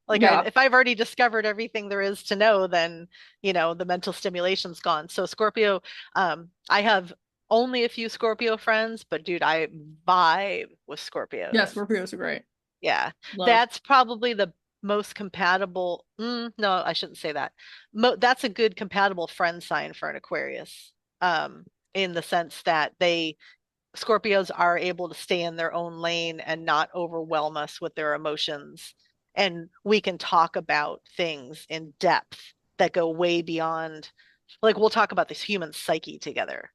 like Yeah. if I've already discovered everything there is to know, then, the mental stimulation's gone. So Scorpio, I have only a few Scorpio friends, but dude, I vibe with Yeah, Scorpios. Scorpios are great. Yeah, Love. that's probably the most compatible. No, I shouldn't say that. That's a good compatible friend sign for an Aquarius, in the sense that Scorpios are able to stay in their own lane and not overwhelm us with their emotions. And we can talk about things in depth that go way beyond, like, we'll talk about this human psyche together,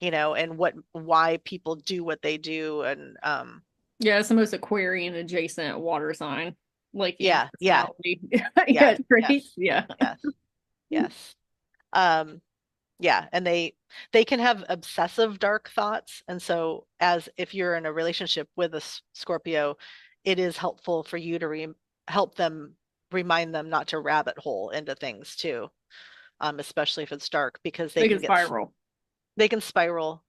and why people do what they do. And Yeah, it's the most Aquarian adjacent water sign, like in yeah, yeah, personality. Yeah, yeah, it's great. yes, Yeah. yes, yes. Um, Yeah, and they can have obsessive dark thoughts. And so as if you're in a relationship with a Scorpio, it is helpful for you to help them remind them not to rabbit hole into things too. Especially if it's dark because They can spiral. they can spiral,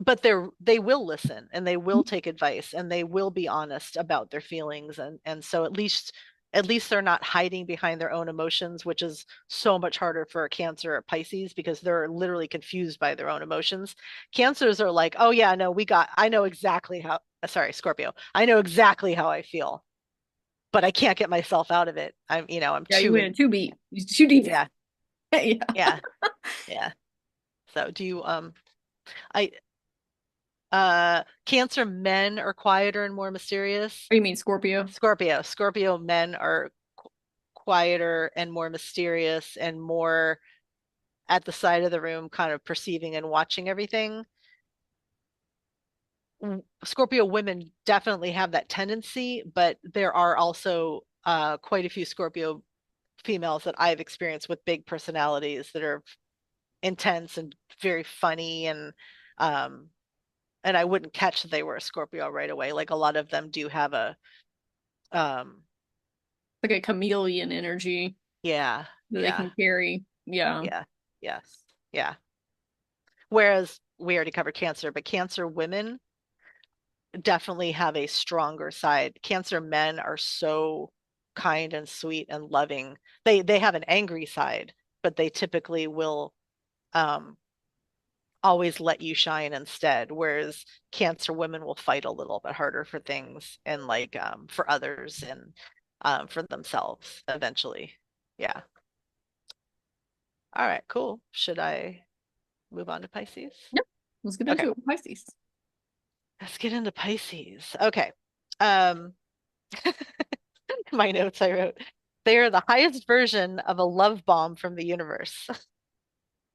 but they will listen and they will take advice and they will be honest about their feelings and so at least they're not hiding behind their own emotions, which is so much harder for a Cancer or Pisces because they're literally confused by their own emotions. Cancers are like, oh yeah, no, I know exactly how, sorry, Scorpio, I know exactly how I feel, but I can't get myself out of it. I'm Yeah, you too went in, too deep. Too deep. yeah, Yeah. yeah, yeah. So do you, I, Cancer men are quieter and more mysterious. Oh, you mean Scorpio? Scorpio men are quieter and more mysterious and more at the side of the room, kind of perceiving and watching everything. Scorpio women definitely have that tendency, but there are also quite a few Scorpio females that I've experienced with big personalities that are intense and very funny um and I wouldn't catch that they were a Scorpio right away. Like a lot of them do have a um Like a chameleon energy yeah, that they yeah, can carry. Yeah. yeah, yes, yeah. Whereas we already covered Cancer, but Cancer women definitely have a stronger side. Cancer men are so kind and sweet and loving. They have an angry side, but they typically will um always let you shine instead. Whereas Cancer women will fight a little bit harder for things and like for others and for themselves eventually. Yeah. All right, cool. Should I move on to Pisces? Yep. Let's get Okay, into it. Pisces. let's get into Pisces. Okay. Um, my notes I wrote, they are the highest version of a love bomb from the universe,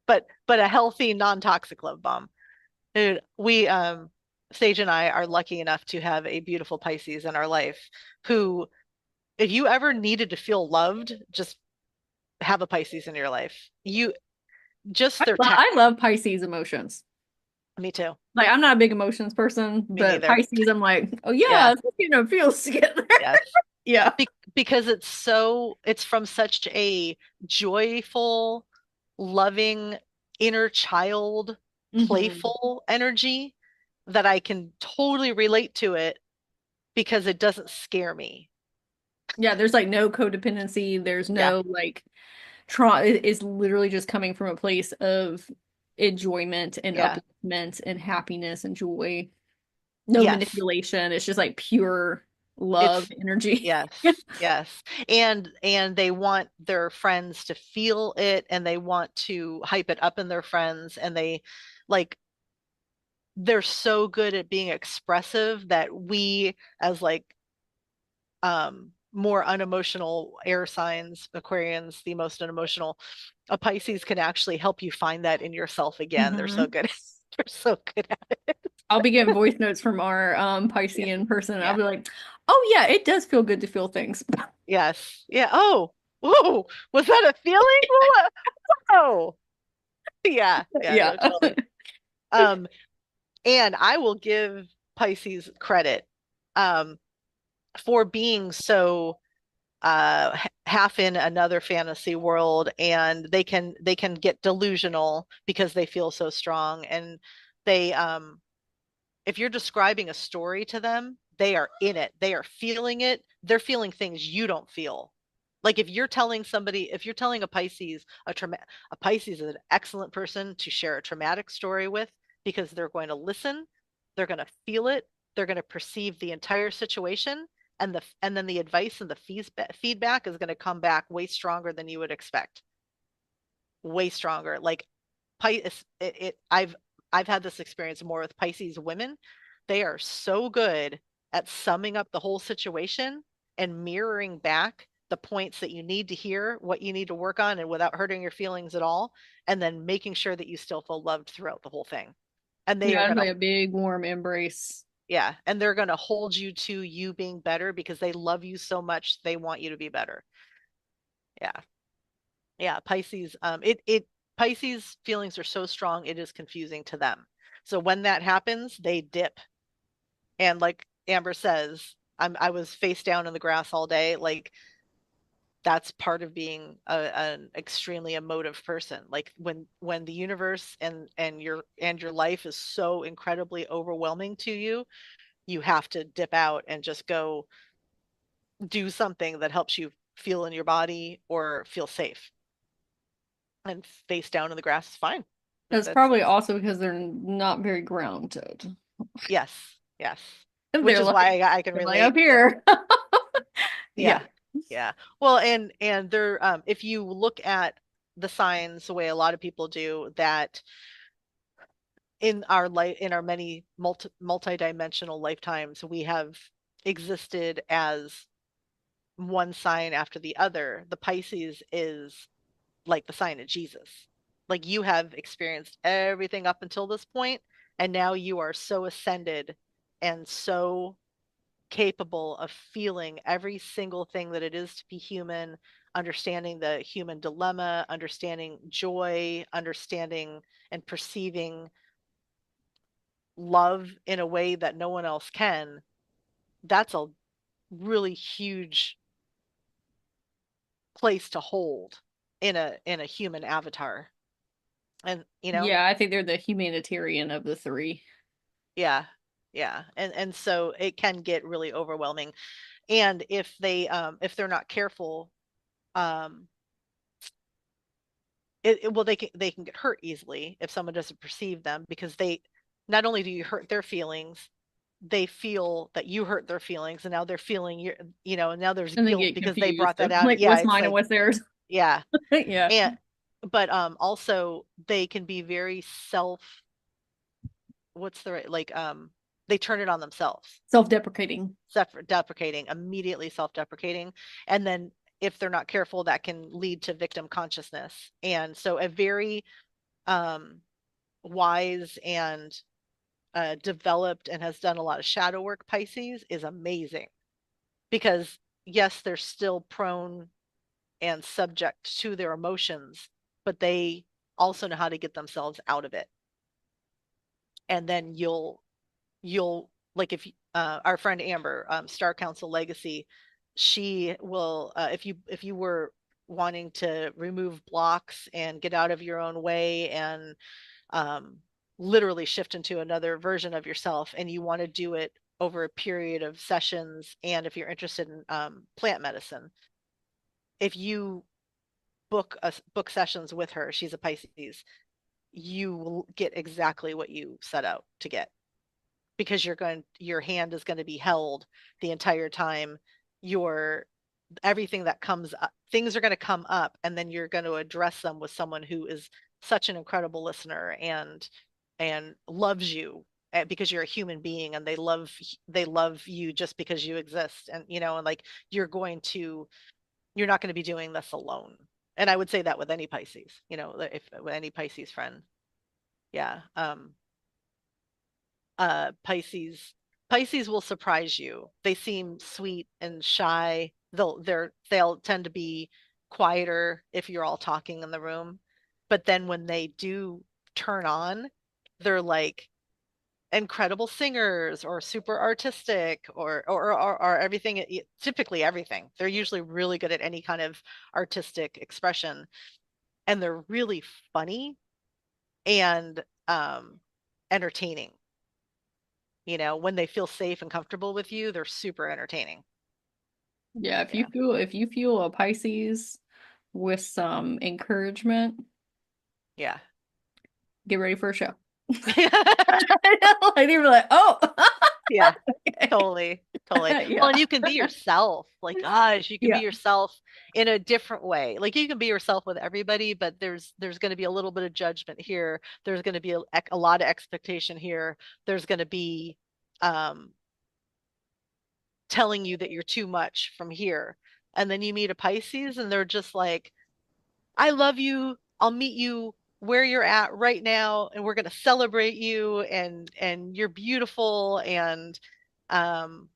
but a healthy, non-toxic love bomb. Dude, we Sage and I are lucky enough to have a beautiful Pisces in our life who, if you ever needed to feel loved, just have a Pisces in your life. You just their tech. I love Pisces emotions. Me too. Like I'm not a big emotions person, Me but neither. Pisces, I'm like, oh Yeah. yeah, it's you know feels together. Yes. Yeah. Because it's from such a joyful, loving, inner child, Hmm. playful energy that I can totally relate to it because it doesn't scare me. Yeah, there's like no codependency. There's Yeah. no like trauma. It is literally just coming from a place of enjoyment and Yeah. upliftment and happiness and joy. No Yes. manipulation. It's just like pure love It's energy. yes. Yes. And they want their friends to feel it and they want to hype it up in their friends and they like they're so good at being expressive that we as like more unemotional air signs, Aquarians, the most unemotional, a Pisces can actually help you find that in yourself again. They're so Hmm. good. They're so good at it. I'll be getting voice notes from our Yeah. Piscean person, and I'll Yeah. be like, "Oh yeah, it does feel good to feel things." Yes. Yeah. Oh, whoa. Was that a feeling? Oh, yeah. Yeah, Yeah. no, totally. Um, and I will give Pisces credit um for being so half in another fantasy world and they can get delusional because they feel so strong and they if you're describing a story to them they are in it, they are feeling it, they're feeling things you don't feel. Like if you're telling a Pisces a Pisces is an excellent person to share a traumatic story with because they're going to listen, they're going to feel it, they're going to perceive the entire situation and then the advice and the feedback is going to come back way stronger than you would expect. Way stronger. Like I've had this experience more with Pisces women. They are so good at summing up the whole situation and mirroring back the points that you need to hear, what you need to work on, and without hurting your feelings at all, and then making sure that you still feel loved throughout the whole thing. And they are Yeah, it's gonna, like a big warm embrace. yeah, and they're gonna hold you to you being better because they love you so much, they want you to be better. Yeah. Yeah, Pisces, Pisces feelings are so strong, it is confusing to them. So when that happens, they dip. And like Amber says, I was face down in the grass all day. Like that's part of being an extremely emotive person. Like when the universe and your life is so incredibly overwhelming to you, you have to dip out and just go do something that helps you feel in your body or feel safe. And face down in the grass is fine. That's That's probably also because they're not very grounded. yes, yes. Which They're is like why I can they're like up relate. Yeah, here. Yeah. yeah, yeah. Well, and there, if you look at the signs the way a lot of people do, that in our life, in our many multi-dimensional lifetimes, we have existed as one sign after the other. The Pisces is like the sign of Jesus. Like you have experienced everything up until this point, and now you are so ascended and so capable of feeling every single thing that it is to be human, understanding the human dilemma, understanding joy, understanding and perceiving love in a way that no one else can. That's a really huge place to hold in a human avatar. And Yeah, I think they're the humanitarian of the three. yeah, yeah. And so it can get really overwhelming. And if they're not careful, um well they can get hurt easily if someone doesn't perceive them because they not only do you hurt their feelings, they feel that you hurt their feelings and now they're feeling and now there's And they guilt get because they confused brought that of out. like Yeah, what's it's mine and like what's theirs. yeah. Yeah. And but also they can be very what's the right like they turn it on themselves, Self-deprecating. self-deprecating, immediately self-deprecating, and then if they're not careful that can lead to victim consciousness. And so a very um wise and developed and has done a lot of shadow work Pisces is amazing because yes, they're still prone and subject to their emotions, but they also know how to get themselves out of it. And then you'll like if our friend Amber, Star Council Legacy, she will if you were wanting to remove blocks and get out of your own way and um, literally shift into another version of yourself, and you want to do it over a period of sessions, and if you're interested in plant medicine, if you book sessions with her, she's a Pisces, you will get exactly what you set out to get because your hand is going to be held the entire time. Your everything that comes up, things are going to come up, and then you're going to address them with someone who is such an incredible listener and loves you because you're a human being, and they love you just because you exist, and and like you're not going to be doing this alone. And I would say that with any Pisces, if with any Pisces friend. Yeah. Pisces will surprise you. They seem sweet and shy. They'll tend to be quieter if you're all talking in the room. But then when they do turn on, they're like incredible singers or super artistic or everything, typically everything. They're usually really good at any kind of artistic expression, and they're really funny and entertaining. When they feel safe and comfortable with you, they're super entertaining. Yeah, Yeah. if you feel a Pisces with some encouragement, Yeah. get ready for a show. I know, like they were like, oh, Yeah. okay. Totally. Totally. Well, Yeah. and you can be yourself. Like, gosh, you can be Yeah. yourself in a different way. Like you can be yourself with everybody, but there's going to be a little bit of judgment here. There's going to be a lot of expectation here. There's going to be um telling you that you're too much from here. And then you meet a Pisces and they're just like, I love you. I'll meet you where you're at right now, and we're going to celebrate you, and you're beautiful, um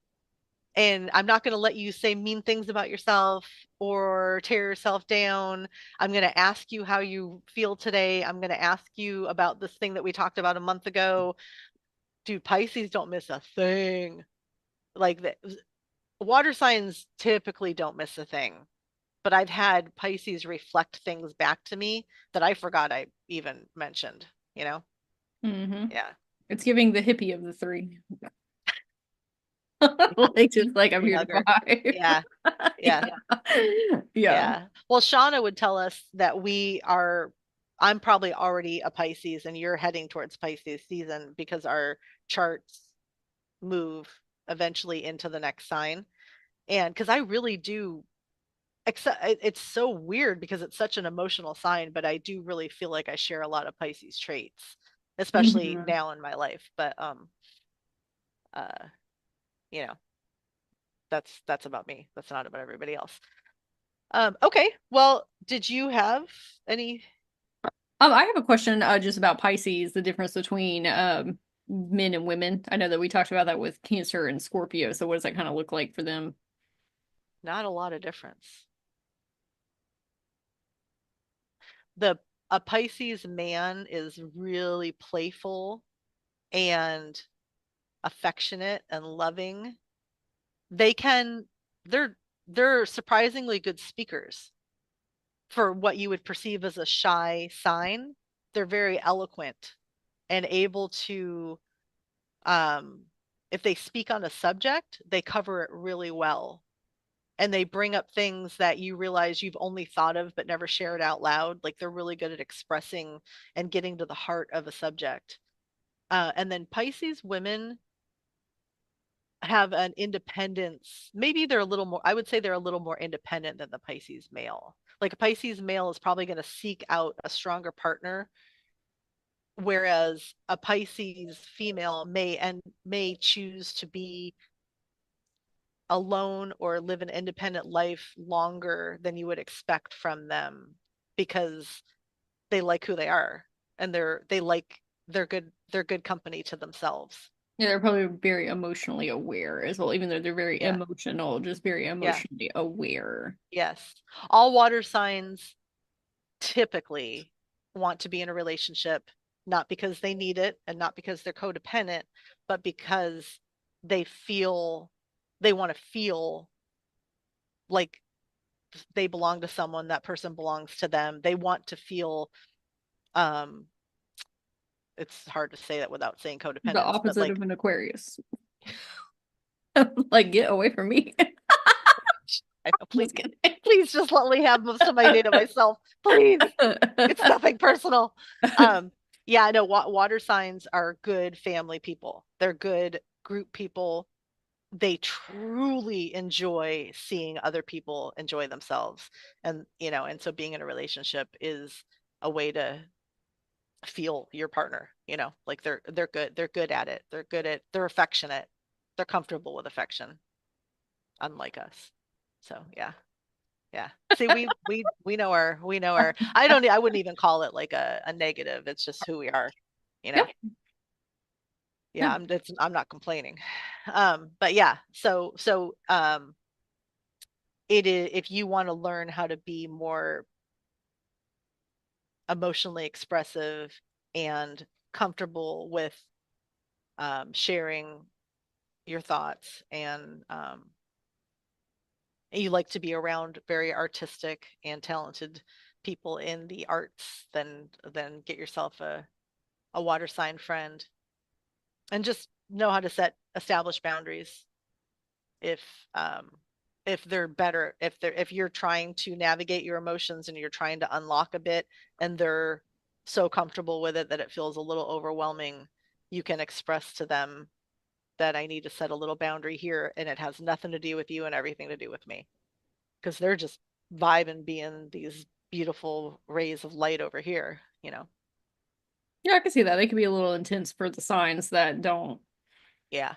and I'm not going to let you say mean things about yourself or tear yourself down. I'm going to ask you how you feel today. I'm going to ask you about this thing that we talked about a month ago. Dude, Pisces don't miss a thing. Like the water signs typically don't miss a thing, but I've had Pisces reflect things back to me that I forgot I even mentioned, you know? Hmm. Yeah. It's giving the hippie of the three. Like just like I'm The here to hugger. vibe. Yeah. Yeah. Yeah. Yeah. Yeah. Well, Shauna would tell us that I'm probably already a Pisces and you're heading towards Pisces season because our charts move eventually into the next sign. And because I really do, except it's so weird because it's such an emotional sign, but I do really feel like I share a lot of Pisces traits, especially Hmm. now in my life. But uh, you know, that's about me. That's not about everybody else. Okay. Well, did you have any? I have a question just about Pisces, the difference between men and women. I know that we talked about that with Cancer and Scorpio. So what does that kind of look like for them? Not a lot of difference. The A Pisces man is really playful and affectionate and loving. They can they're they're surprisingly good speakers for what you would perceive as a shy sign. They're very eloquent and able to, um, if they speak on a subject, they cover it really well. And they bring up things that you realize you've only thought of but never shared out loud. Like they're really good at expressing and getting to the heart of a subject. And then Pisces women have an independence. Maybe they're a little more, I would say they're a little more independent than the Pisces male. Like a Pisces male is probably going to seek out a stronger partner, whereas a Pisces female may choose to be alone or live an independent life longer than you would expect from them because they like who they are and they're good company to themselves. Yeah, they're probably very emotionally aware as well, even though they're very Yeah. emotional, just very Yeah. emotionally aware. Yes. All water signs typically want to be in a relationship, not because they need it and not because they're codependent, but because they feel they want to feel like they belong to someone, that person belongs to them. They want to feel um it's hard to say that without saying The codependence, but opposite like of an Aquarius. Like, get away from me. I know, please, Just kidding. please just let me have most of my data myself. Please. It's nothing personal. Um, yeah, I know water signs are good family people. They're good group people. They truly enjoy seeing other people enjoy themselves. And, and so being in a relationship is a way to feel your partner, like they're good at it. They're affectionate. They're comfortable with affection, unlike us. So yeah. Yeah. See, we know our I wouldn't even call it like a negative. It's just who we are, you Yeah, know. yeah. Yeah, I'm not complaining. But yeah, so it is, if you want to learn how to be more emotionally expressive and comfortable with sharing your thoughts, and you like to be around very artistic and talented people in the arts, then get yourself a water sign friend, and just know how to establish boundaries if um if they're better if you're trying to navigate your emotions and you're trying to unlock a bit and they're so comfortable with it that it feels a little overwhelming. You can express to them that I need to set a little boundary here, and it has nothing to do with you and everything to do with me, because they're just vibing being these beautiful rays of light over here. Yeah, I can see that. They can be a little intense for the signs that don't Yeah.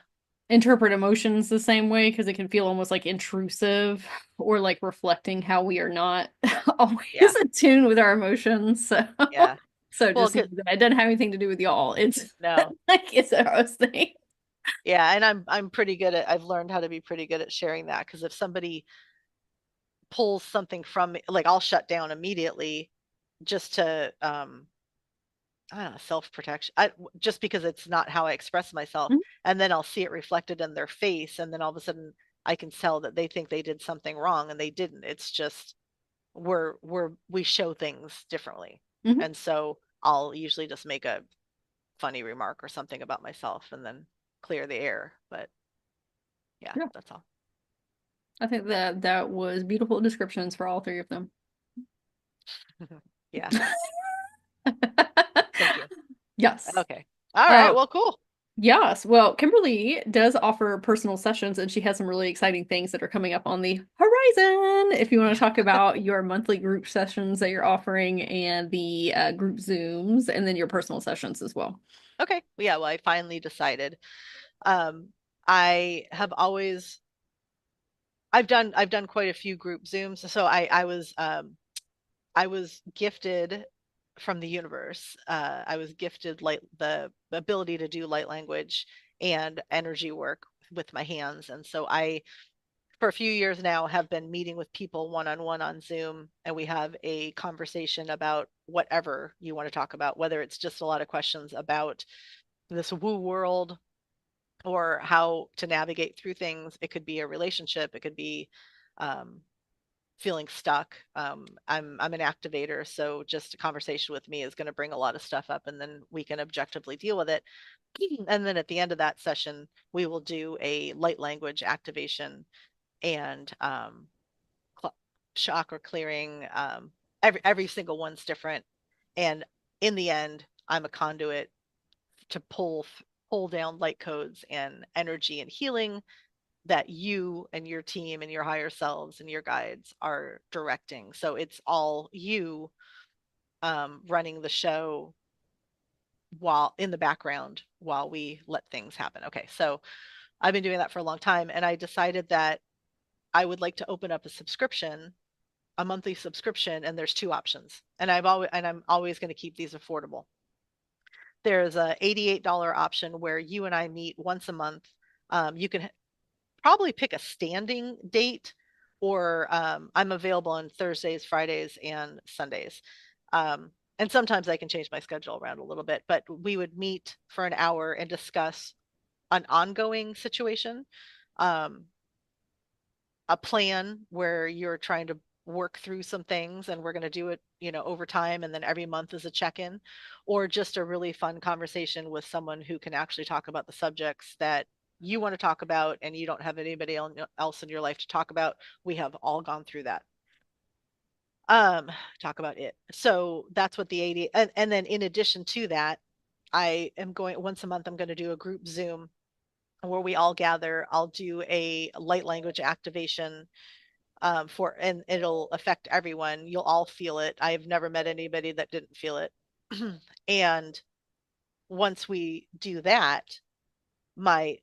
interpret emotions the same way because it can feel almost like intrusive or like reflecting how we are not always Yeah. in tune with our emotions. So, Yeah. so Well, just know that it doesn't have anything to do with y'all. It's no. like it's a host thing. Yeah, and I'm pretty good at I've learned how to be pretty good at sharing that, because if somebody pulls something from me, like I'll shut down immediately just to I don't know, self-protection. Just because it's not how I express myself, Mhm, and then I'll see it reflected in their face, and then all of a sudden I can tell that they think they did something wrong and they didn't. It's just we show things differently. mhm. And so I'll usually just make a funny remark or something about myself and then clear the air. But yeah, Yeah, that's all. I think that that was beautiful descriptions for all three of them. Yeah. Thank you. Yes. Okay. All right. Uh, Well, cool. yes. Well, Kimberly does offer personal sessions, and she has some really exciting things that are coming up on the horizon. If you want to talk about your monthly group sessions that you're offering and the group Zooms, and then your personal sessions as well. Okay. Yeah. Well, I finally decided. Um, I have always I've done quite a few group Zooms. So I was gifted from the universe. I was gifted the ability to do light language and energy work with my hands. And so I, for a few years now, have been meeting with people one on one on Zoom, and we have a conversation about whatever you want to talk about, whether it's just a lot of questions about this woo world or how to navigate through things. It could be a relationship, it could be um, feeling stuck. I'm an activator, so just a conversation with me is going to bring a lot of stuff up, and then we can objectively deal with it. And then at the end of that session, we will do a light language activation and chakra clearing. Every single one's different, and in the end, I'm a conduit to pull down light codes and energy and healing that you and your team and your higher selves and your guides are directing. So it's all you running the show while in the background while we let things happen. Okay, so I've been doing that for a long time, and I decided that I would like to open up a subscription, a monthly subscription, and there's two options. And I'm always going to keep these affordable. There's a $88 option where you and I meet once a month. You can probably pick a standing date, or I'm available on Thursdays, Fridays, and Sundays. And sometimes I can change my schedule around a little bit, but we would meet for an hour and discuss an ongoing situation, um, a plan where you're trying to work through some things, and we're going to do it, over time, and then every month is a check-in, or just a really fun conversation with someone who can actually talk about the subjects that you want to talk about and you don't have anybody else in your life to talk about. We have all gone through that. Um, Talk about it. So that's what the 80, and then in addition to that, I am going once a month, I'm going to do a group Zoom where we all gather. I'll do a light language activation, and it'll affect everyone. You'll all feel it. I've never met anybody that didn't feel it. And once we do that, my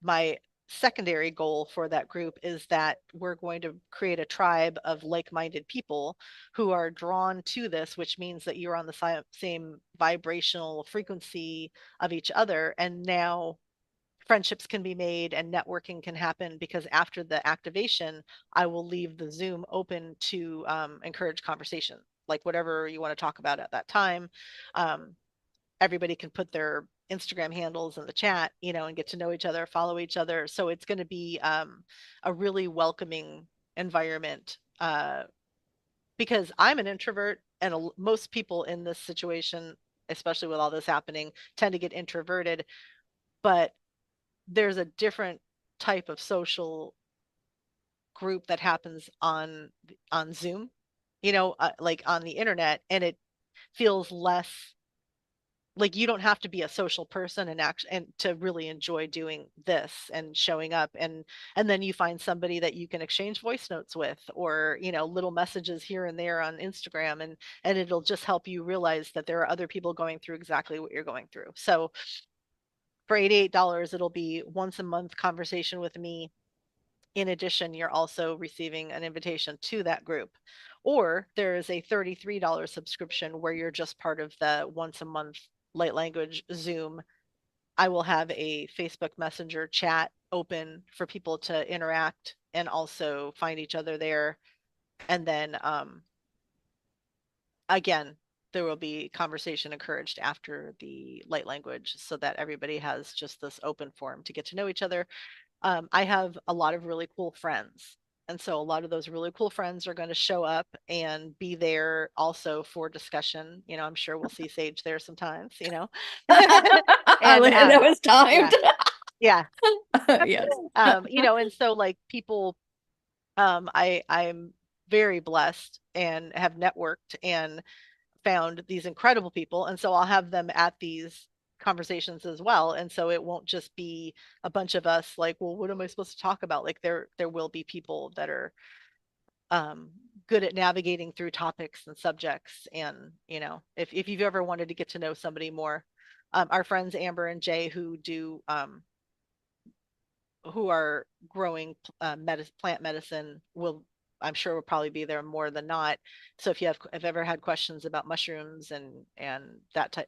my secondary goal for that group is that we're going to create a tribe of like-minded people who are drawn to this, which means that you're on the same vibrational frequency of each other. And now friendships can be made and networking can happen, because after the activation, I will leave the Zoom open to encourage conversation, like whatever you want to talk about at that time. Um, Everybody can put their Instagram handles in the chat, and get to know each other, follow each other. So it's going to be a really welcoming environment, because I'm an introvert, and most people in this situation, especially with all this happening, tend to get introverted. But there's a different type of social group that happens on Zoom, like on the internet, and it feels less like you don't have to be a social person and to really enjoy doing this and showing up, and then you find somebody that you can exchange voice notes with, or little messages here and there on Instagram, and it'll just help you realize that there are other people going through exactly what you're going through. So for $88, it'll be once a month conversation with me. In addition, you're also receiving an invitation to that group. Or there is a $33 subscription where you're just part of the once a month light language Zoom. I will have a Facebook Messenger chat open for people to interact and also find each other there. And then again, there will be conversation encouraged after the light language, so that everybody has just this open forum to get to know each other. I have a lot of really cool friends. And so a lot of those really cool friends are going to show up and be there also for discussion. I'm sure we'll see Sage there sometimes. And That was yeah, timed. yeah. Yes. And so like people, I'm very blessed and have networked and found these incredible people. And so I'll have them at these conversations as well. And so it won't just be a bunch of us like, well, what am I supposed to talk about? Like there will be people that are um, good at navigating through topics and subjects. And, if you've ever wanted to get to know somebody more, our friends Amber and Jay who are growing plant medicine I'm sure will probably be there more than not. So if ever had questions about mushrooms and that type,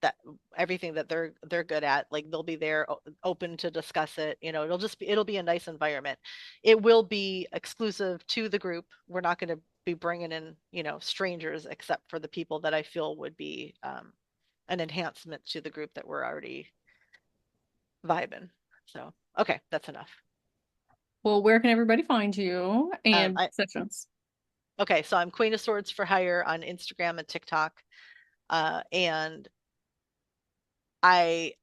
that everything that they're good at, like they'll be there open to discuss it. It'll be a nice environment. It will be exclusive to the group. We're not going to be bringing in strangers, except for the people that I feel would be an enhancement to the group that we're already vibing. So okay, that's enough. Well, where can everybody find you and I sessions? Okay, so I'm Queen of Swords for Hire on Instagram and TikTok. And I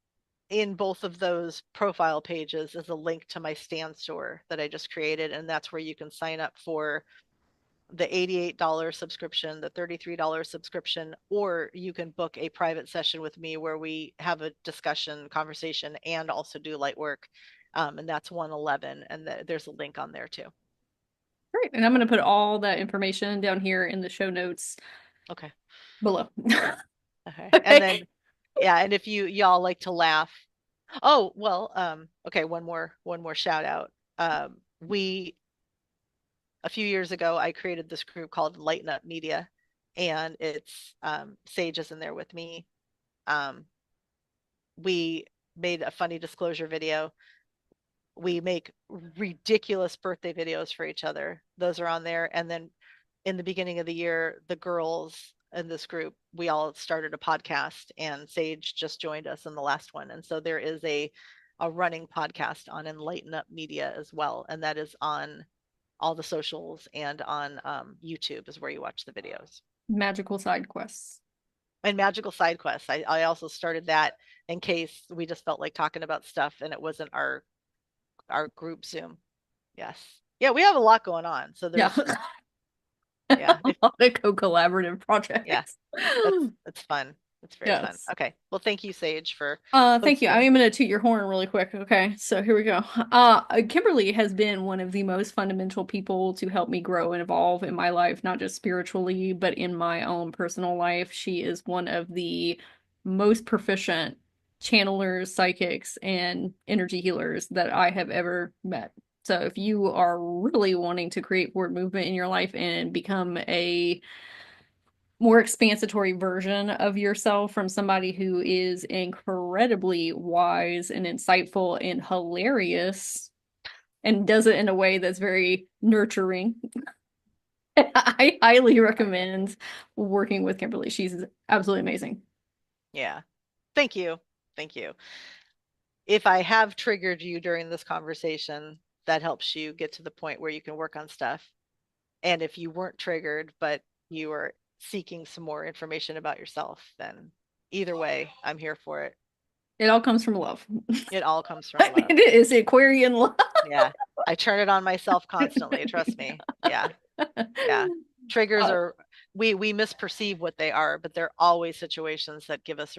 in both of those profile pages is a link to my stand store that I just created, and that's where you can sign up for the $88 subscription, the $33 subscription, or you can book a private session with me where we have a discussion, conversation, and also do light work. And that's 111, and there's a link on there too. Great. And I'm going to put all that information down here in the show notes Okay. below. Okay. And Okay. then yeah, and if y'all like to laugh. Oh, well, okay, one more shout out. We A few years ago I created this group called Enlighten Up Media, and it's Sage is in there with me. We made a funny disclosure video. We make ridiculous birthday videos for each other. Those are on there. And then in the beginning of the year, the girls in this group, we all started a podcast, and Sage just joined us in the last one. And so there is a running podcast on Enlighten Up Media as well. And that is on all the socials, and on YouTube is where you watch the videos. Magical side quests. And Magical Side Quests. I also started that in case we just felt like talking about stuff and it wasn't our group Zoom. Yes. Yeah, we have a lot going on. So Yeah. there's A yeah, if lot of co-collaborative yeah, projects. that's fun. It's very fun. Yes. Okay. Well, thank you, Sage, for Thank you. I hosting. am going to toot your horn really quick. Okay, so here we go. Kimberly has been one of the most fundamental people to help me grow and evolve in my life, not just spiritually, but in my own personal life. She is one of the most proficient channelers, psychics, and energy healers that I have ever met. So if you are really wanting to create forward movement in your life and become a more expansive version of yourself from somebody who is incredibly wise and insightful and hilarious and does it in a way that's very nurturing. I highly recommend working with Kimberly. She's absolutely amazing. Yeah. Thank you. Thank you. If I have triggered you during this conversation, that helps you get to the point where you can work on stuff. And if you weren't triggered, but you are seeking some more information about yourself, then either way, I'm here for it. It all comes from love. It all comes from love. It is Aquarian love. Yeah. I turn it on myself constantly. Trust me. Yeah. Yeah. Triggers Uh, are we misperceive what they are, but they're always situations that give us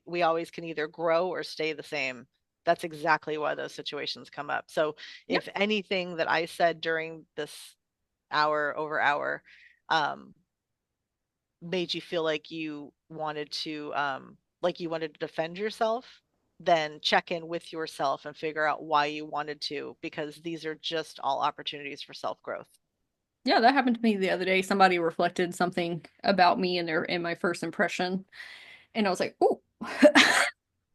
we always can either grow or stay the same. That's exactly why those situations come up. So yep. if anything that I said during this hour over hour um made you feel like you wanted to defend yourself, then check in with yourself and figure out why you wanted to, because these are just all opportunities for self-growth. Yeah, that happened to me the other day. Somebody reflected something about me in my first impression. And I was like, oh,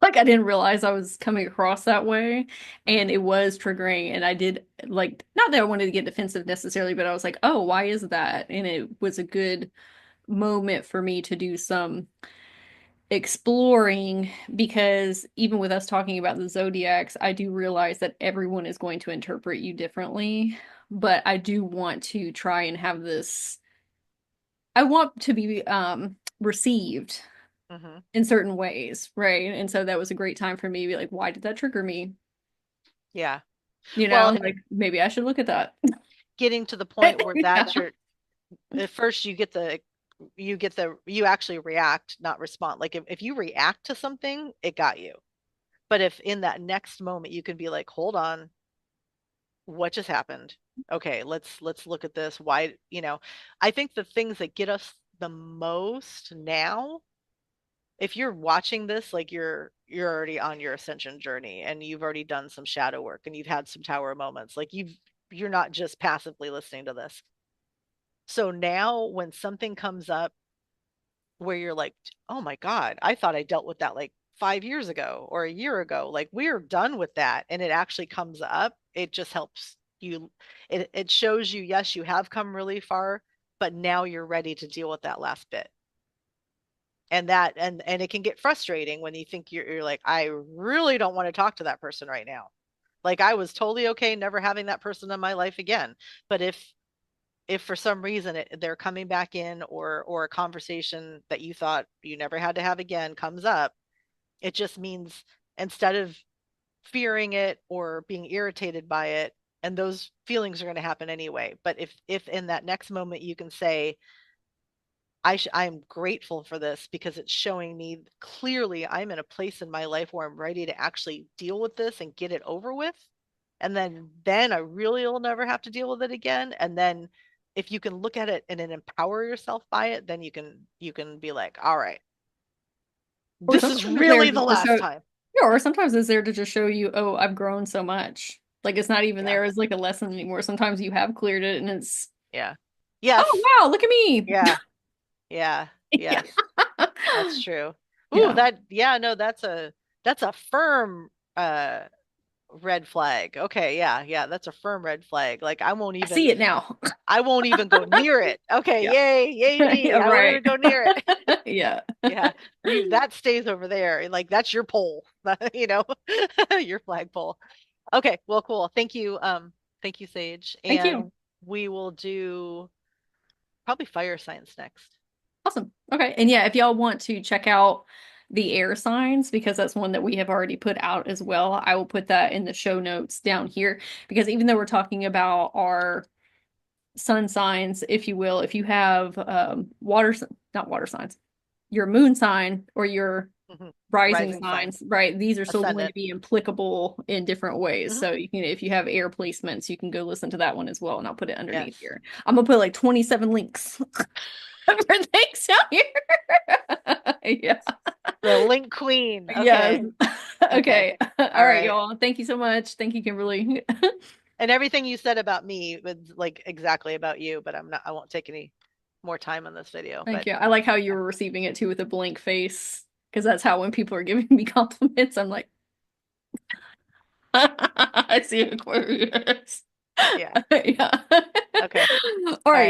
like I didn't realize I was coming across that way. And it was triggering. And I did like, not that I wanted to get defensive necessarily, but I was like, oh, why is that? And it was a good moment for me to do some exploring because even with us talking about the zodiacs, I do realize that everyone is going to interpret you differently. But I do want to try and have this, I want to be received Mm-hmm. in certain ways, right? And so that was a great time for me to be like, why did that trigger me? Yeah. You Well, know, and like maybe I should look at that. getting to the point where Yeah. that's your at first you actually react, not respond. Like if you react to something, it got you. But if in that next moment you can be like, hold on, what just happened? Okay, let's look at this. Why, I think the things that get us the most now, if you're watching this, like you're already on your ascension journey and you've already done some shadow work and you've had some tower moments. Like you're not just passively listening to this. So now when something comes up where you're like, oh my God, I thought I dealt with that like 5 years ago or a year ago. Like we're done with that. And it actually comes up. It just helps you. It shows you, yes, you have come really far, but now you're ready to deal with that last bit. And it can get frustrating when you think you're like, I really don't want to talk to that person right now. Like I was totally okay never having that person in my life again. But if for some reason they're coming back in, or a conversation that you thought you never had to have again comes up, it just means instead of fearing it or being irritated by it, and those feelings are going to happen anyway, but if in that next moment you can say, I'm grateful for this because it's showing me clearly I'm in a place in my life where I'm ready to actually deal with this and get it over with. And then I really will never have to deal with it again. And then if you can look at it and then empower yourself by it, then you can be like, all right, Or this is sometimes it's there really the just to show, last time. yeah, or sometimes it's there to just show you, oh, I've grown so much. Like it's not even Yeah. there as like a lesson anymore. Sometimes you have cleared it and it's, Yeah. oh Yes. wow, look at me. Yeah. Yeah. Yeah. Yes. That's true. Ooh, Yeah. that yeah, no, that's a firm red flag. Okay, yeah, yeah, that's a firm red flag. Like I see it now. I won't even go near it. Okay, Yeah. yay, yay Yeah, me. I won't right. even go near it. Yeah. Yeah, you that stays over there. Like that's your pole, you know, your flagpole. Okay, well, cool. Thank you, Sage. Thank you. And we will do probably fire signs next. Awesome. Okay. And yeah, if y'all want to check out the air signs, because that's one that we have already put out as well, I will put that in the show notes down here. Because even though we're talking about our sun signs, if you will, if you have not water signs, your moon sign or your Mhm. rising Rising sign, signs, right? These are still going to ascendant. be applicable in different ways. Mhm. So you can, if you have air placements, you can go listen to that one as well. And I'll put it underneath Yes. here. I'm gonna put like 27 links for things down here. Yeah. The link queen. Yes. Okay. Okay. Okay. All All right, right. y'all. Thank you so much. Thank you, Kimberly. And everything you said about me was like exactly about you, but I won't take any more time on this video. Thank But you. I like how you yeah. were receiving it too with a blank face, because that's how when people are giving me compliments, I'm like, I see Aquarius. Yeah. Yeah. Okay. All All right. right.